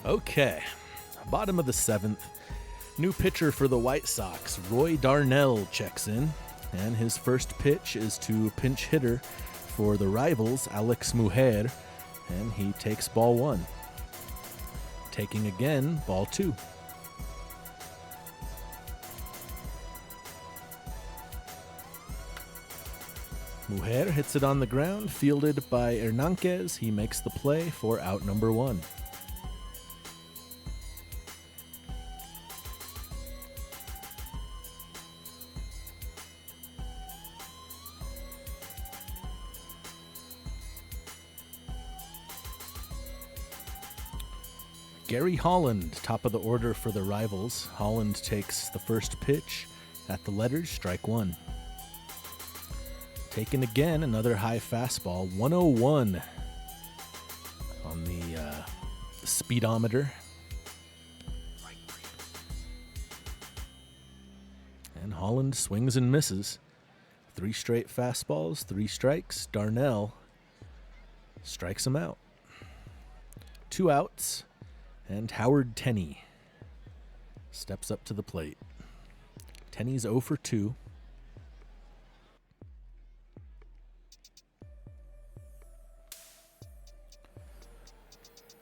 Okay, Bottom of the 7th. New pitcher for the White Sox, Roy Darnell, checks in, and his first pitch is to pinch hitter for the rivals, Alex Mujer, and he takes ball 1. Taking again, ball 2. Mujer hits it on the ground, fielded by Hernandez. He makes the play for out number 1. Gary Holland, top of the order for the rivals. Holland takes the first pitch at the letters, strike 1. Taken again, another high fastball, 101 on the speedometer. And Holland swings and misses. 3 straight fastballs, 3 strikes. Darnell strikes him out. 2 outs. And Howard Tenney steps up to the plate. Tenney's 0 for 2.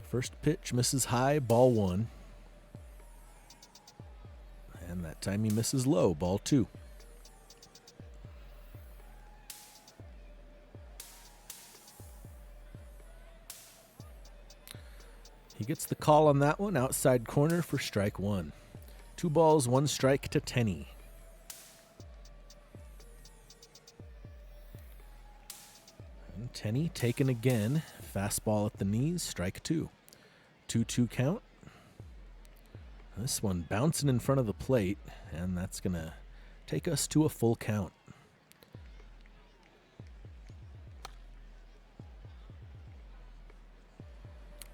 First pitch misses high, ball 1. And that time he misses low, ball 2. He gets the call on that one, outside corner for strike 1. 2 balls, 1 strike to Tenney. And Tenney taken again, fastball at the knees, strike 2. 2-2 count. This one bouncing in front of the plate, and that's going to take us to a full count.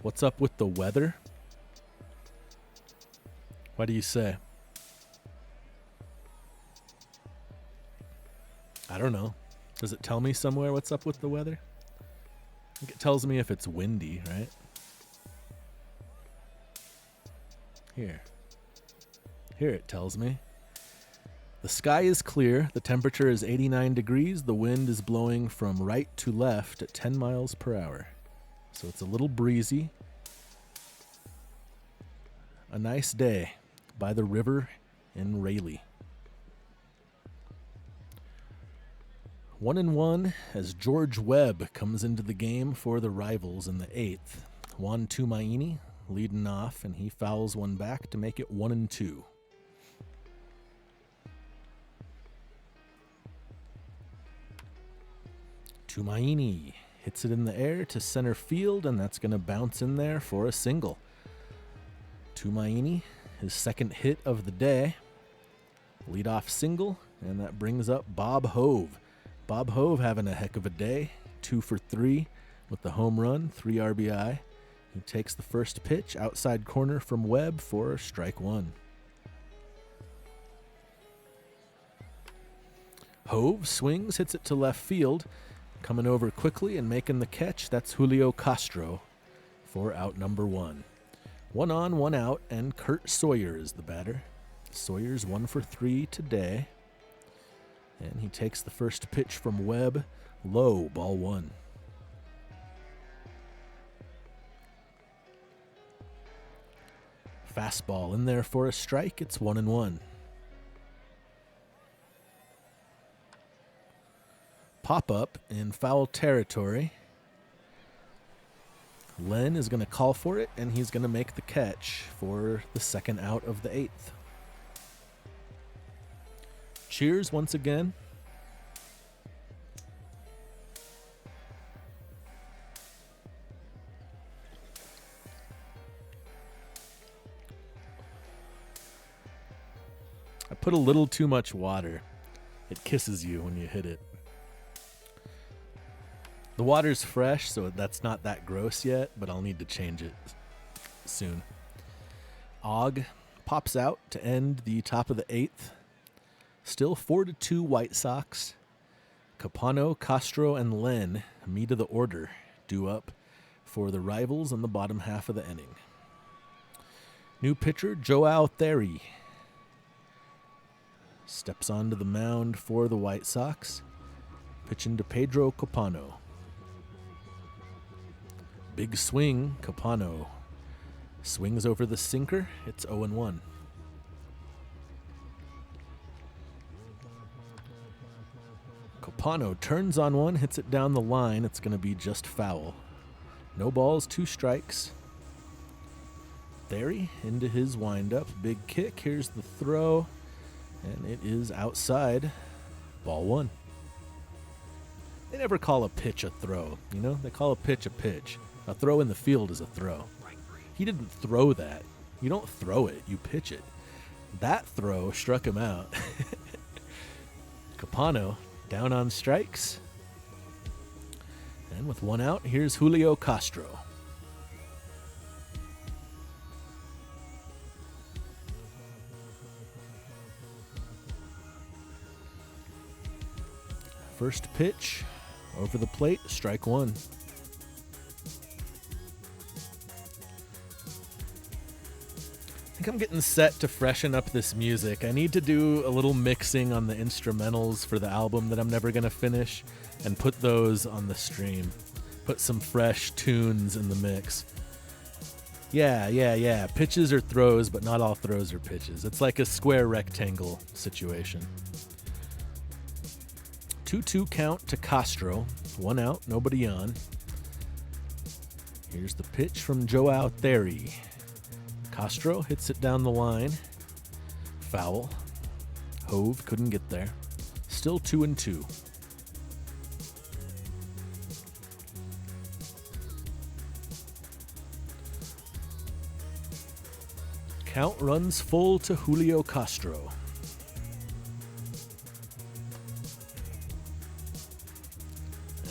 What's up with the weather? What do you say? I don't know. Does it tell me somewhere what's up with the weather? I think it tells me if it's windy, right? Here it tells me. The sky is clear. The temperature is 89 degrees. The wind is blowing from right to left at 10 miles per hour. So it's a little breezy. A nice day by the river in Raleigh. 1-1 as George Webb comes into the game for the rivals in the 8th. Juan Tumaini leading off, and he fouls one back to make it 1-2. Tumaini hits it in the air to center field, and that's going to bounce in there for a single. Tumaini, his second hit of the day. Leadoff single, and that brings up Bob Hove. Bob Hove having a heck of a day. 2 for 3 with the home run, 3 RBI. He takes the first pitch, outside corner from Webb for strike 1. Hove swings, hits it to left field. Coming over quickly and making the catch, that's Julio Castro for out number 1. 1 on, 1 out, and Kurt Sawyer is the batter. Sawyer's 1 for 3 today. And he takes the first pitch from Webb, low, ball 1. Fastball in there for a strike, it's 1-1. Pop-up in foul territory. Len is going to call for it, and he's going to make the catch for the second out of the 8th. Cheers once again. I put a little too much water. It kisses you when you hit it. The water's fresh, so that's not that gross yet, but I'll need to change it soon. Og pops out to end the top of the 8th. Still 4-2 White Sox. Capano, Castro, and Len, meat of the order, due up for the rivals in the bottom half of the inning. New pitcher, Joao Theri. Steps onto the mound for the White Sox. Pitching to Pedro Capano. Big swing, Capano. Swings over the sinker. It's 0-1. Capano turns on one, hits it down the line. It's going to be just foul. No balls, 2 strikes. Theri into his windup. Big kick. Here's the throw. And it is outside. Ball 1. They never call a pitch a throw. You know, they call a pitch a pitch. A throw in the field is a throw. He didn't throw that. You don't throw it, you pitch it. That throw struck him out. Capano down on strikes. And with 1 out, here's Julio Castro. First pitch, over the plate, strike 1. I think I'm getting set to freshen up this music. I need to do a little mixing on the instrumentals for the album that I'm never going to finish and put those on the stream. Put some fresh tunes in the mix. Yeah. Pitches are throws, but not all throws are pitches. It's like a square rectangle situation. 2-2 count to Castro. 1 out, nobody on. Here's the pitch from Joao Theri. Castro hits it down the line. Foul. Hove couldn't get there. Still 2-2. Count runs full to Julio Castro.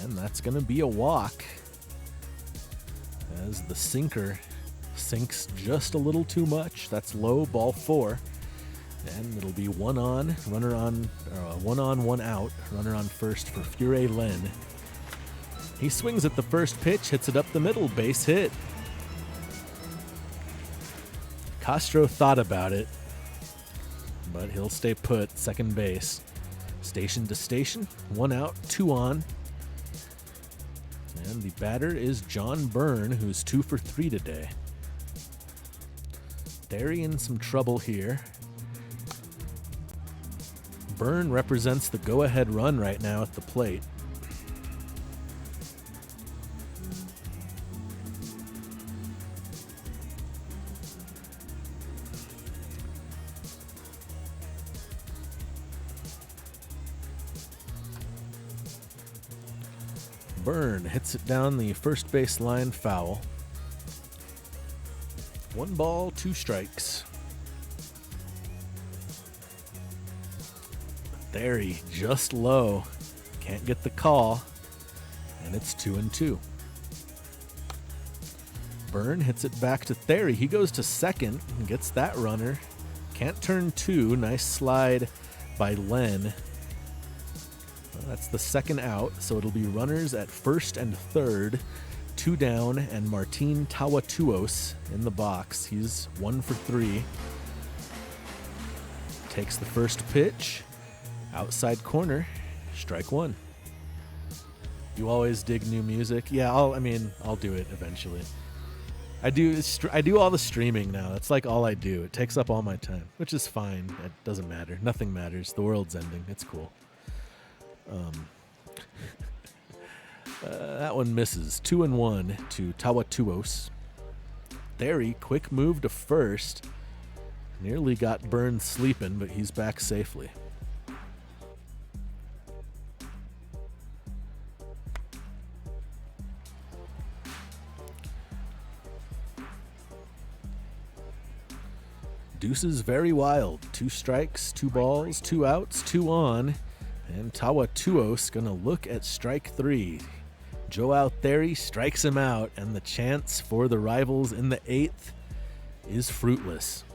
And that's going to be a walk as the sinker sinks just a little too much. That's low, ball 4. And it'll be 1 on, 1 out, runner on first for Fure Len. He swings at the first pitch, hits it up the middle, base hit. Castro thought about it, but he'll stay put, second base. Station to station, 1 out, 2 on. And the batter is John Byrne, who's 2 for 3 today. Theri in some trouble here. Byrne represents the go-ahead run right now at the plate. Byrne hits it down the first base line, foul. 1 ball, 2 strikes. Theri just low. Can't get the call. And it's 2-2. Byrne hits it back to Theri. He goes to second and gets that runner. Can't turn 2. Nice slide by Len. Well, that's the second out, so it'll be runners at first and third. 2 down, and Martin Tawatuos in the box. He's 1 for 3. Takes the first pitch. Outside corner. Strike 1. You always dig new music? Yeah, I'll do it eventually. I do all the streaming now. That's like all I do. It takes up all my time, which is fine. It doesn't matter. Nothing matters. The world's ending. It's cool. That one misses. 2-1 to Tawatuos. Theri, quick move to first. Nearly got Byrne sleeping, but he's back safely. Deuces very wild. 2 strikes, 2 balls, 2 outs, 2 on. And Tawatuos gonna look at strike 3. Joao Theri strikes him out, and the chance for the rivals in the 8th is fruitless.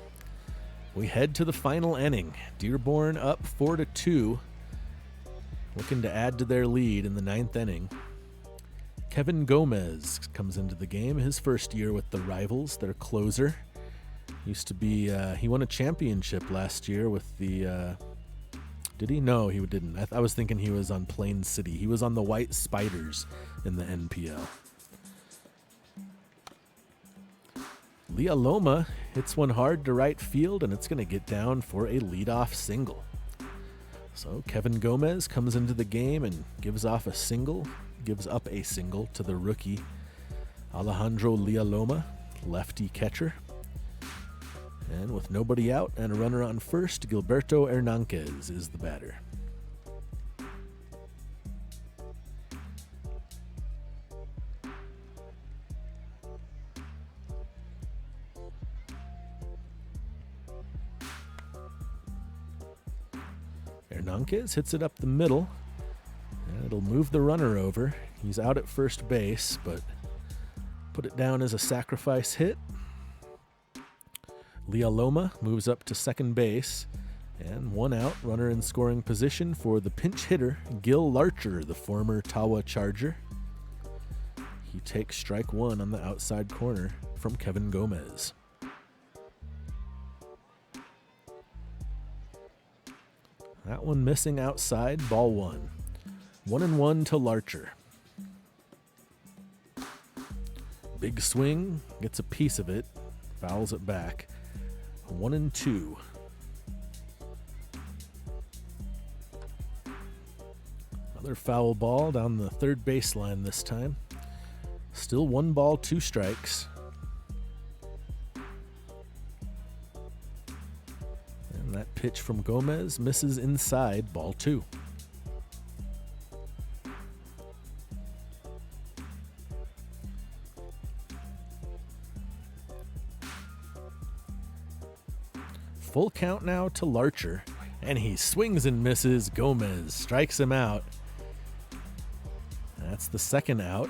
We head to the final inning. Dearborn up 4-2, looking to add to their lead in the 9th inning. Kevin Gomez comes into the game, his first year with the rivals, their closer. Used to be, he won a championship last year with the, did he? No, he didn't. I was thinking he was on Plain City. He was on the White Spiders in the NPL. Leah Loma hits one hard to right field, and it's going to get down for a leadoff single. So Kevin Gomez comes into the game and gives up a single to the rookie Alejandro Leah Loma, lefty catcher. And with nobody out and a runner on first, Gilberto Hernandez is the batter. Hernandez hits it up the middle, and it'll move the runner over. He's out at first base, but put it down as a sacrifice hit. Leah Loma moves up to second base, and one out, runner in scoring position for the pinch hitter, Gil Larcher, the former Tawa Charger. He takes strike one on the outside corner from Kevin Gomez. That one missing outside, ball one. 1-1 to Larcher. Big swing, gets a piece of it, fouls it back. 1-2. Another foul ball down the third baseline this time. Still 1 ball, 2 strikes. And that pitch from Gomez misses inside, ball 2. Full count now to Larcher, and he swings and misses. Gomez strikes him out. That's the second out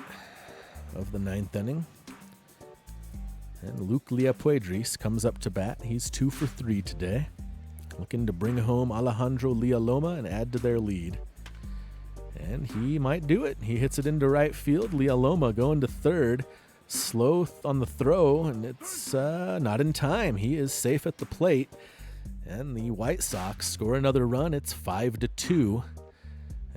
of the 9th inning. And Luke Leapuedris comes up to bat. He's 2 for 3 today, looking to bring home Alejandro Leah Loma and add to their lead. And he might do it. He hits it into right field. Leah Loma going to third. Slow on the throw, and it's not in time. He is safe at the plate. And the White Sox score another run. It's 5-2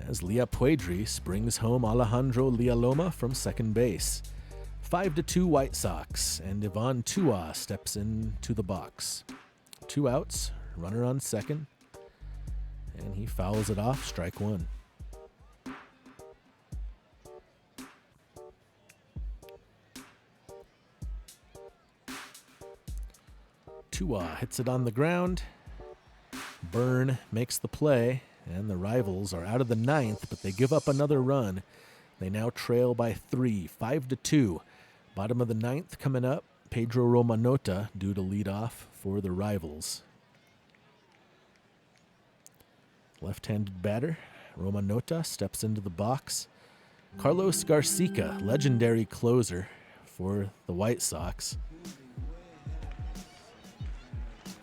as Leapuedris brings home Alejandro Leah Loma from second base. 5-2 White Sox, and Ivan Tua steps into the box. 2 outs, runner on second, and he fouls it off, strike one. Tua hits it on the ground. Byrne makes the play, and the Rivals are out of the 9th, but they give up another run. They now trail by 3, 5-2. Bottom of the 9th coming up. Pedro Romanota due to lead off for the Rivals. Left-handed batter, Romanota steps into the box. Carlos Garcia, legendary closer for the White Sox.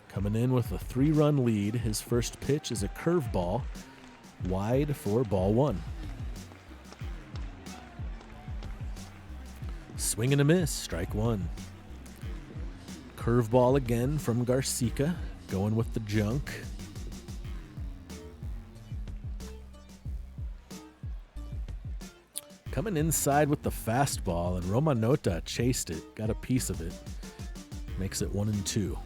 Coming in with a 3-run lead. His first pitch is a curveball, wide for ball 1. Swing and a miss, strike 1. Curveball again from Garcia, going with the junk. Coming inside with the fastball, and Romanota chased it, got a piece of it. Makes it 1-2.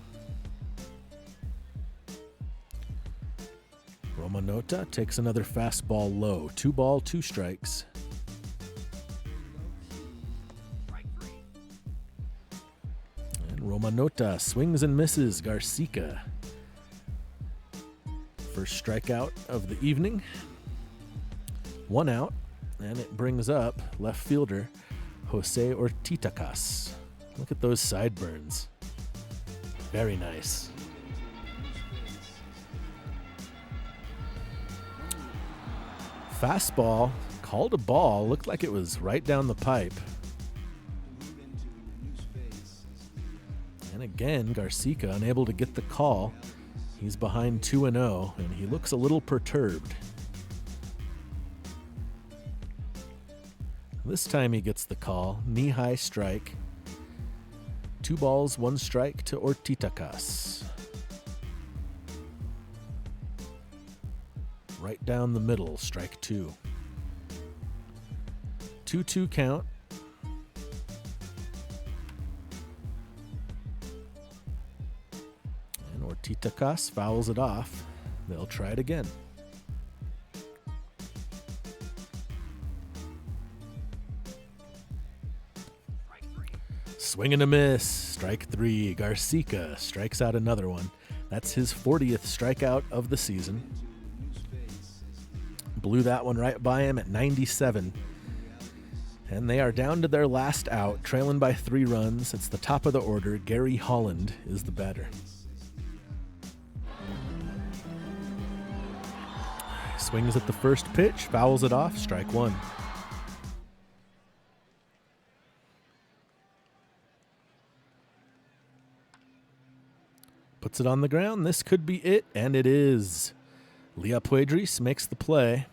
Romanota takes another fastball low. 2 ball, 2 strikes. And Romanota swings and misses Garcia. First strikeout of the evening. 1 out, and it brings up left fielder Jose Ortitacas. Look at those sideburns. Very nice. Fastball, called a ball, looked like it was right down the pipe. And again, Garcia unable to get the call. He's behind 2-0, and he looks a little perturbed. This time he gets the call, knee-high strike. 2 balls, 1 strike to Ortitakas. Right down the middle, strike 2. 2-2 count. And Ortitakas fouls it off. They'll try it again. Swing and a miss. Strike 3. Garcica strikes out another one. That's his 40th strikeout of the season. Blew that one right by him at 97. And they are down to their last out, trailing by 3 runs. It's the top of the order. Gary Holland is the batter. Swings at the first pitch, fouls it off, strike 1. Puts it on the ground. This could be it, and it is. Leah Puedris makes the play.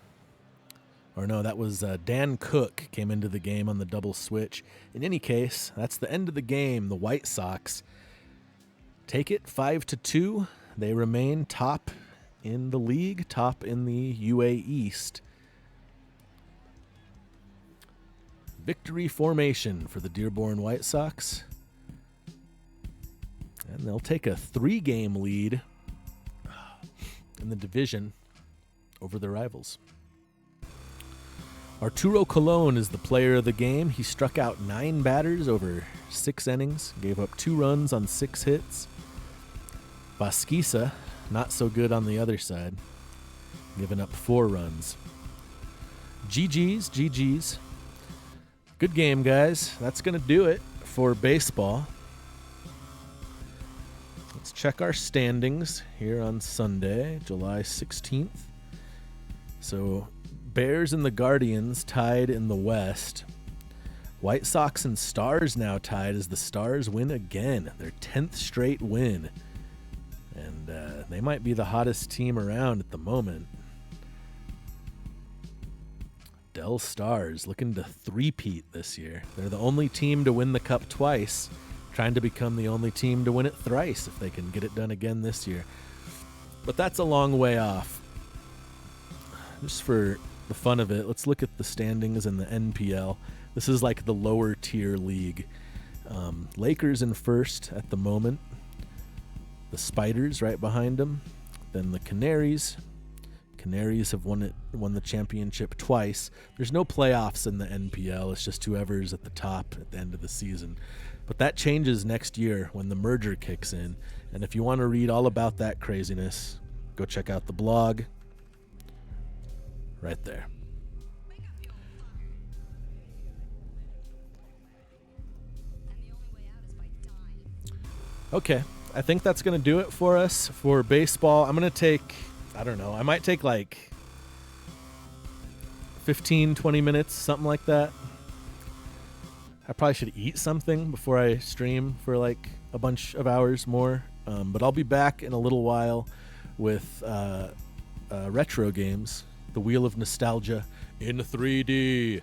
Or no, that was Dan Cook came into the game on the double switch. In any case, that's the end of the game. The White Sox take it 5-2. They remain top in the league, top in the UA East. Victory formation for the Dearborn White Sox. And they'll take a 3-game lead in the division over the rivals. Arturo Colon is the player of the game. He struck out 9 batters over 6 innings, gave up 2 runs on 6 hits. Vasquisa, not so good on the other side, giving up 4 runs. GG's. Good game, guys. That's going to do it for baseball. Let's check our standings here on Sunday, July 16th. So, Bears and the Guardians tied in the West. White Sox and Stars now tied as the Stars win again, their 10th straight win. And they might be the hottest team around at the moment. Del Stars looking to three-peat this year. They're the only team to win the Cup twice, trying to become the only team to win it thrice if they can get it done again this year. But that's a long way off. Just for the fun of it, let's look at the standings in the NPL. This is like the lower tier league. Lakers in first at the moment. The Spiders right behind them. Then the Canaries. Canaries have won the championship twice. There's no playoffs in the NPL. It's just whoever's at the top at the end of the season. But that changes next year when the merger kicks in. And if you want to read all about that craziness, go check out the blog right there. Okay, I think that's going to do it for us for baseball. I'm going to take, I don't know, I might take like 15, 20 minutes, something like that. I probably should eat something before I stream for like a bunch of hours more. But I'll be back in a little while with retro games, the Wheel of Nostalgia in 3D.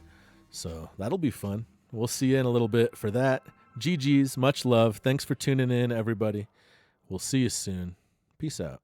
So that'll be fun. We'll see you in a little bit for that. GG's, much love. Thanks for tuning in, everybody. We'll see you soon. Peace out.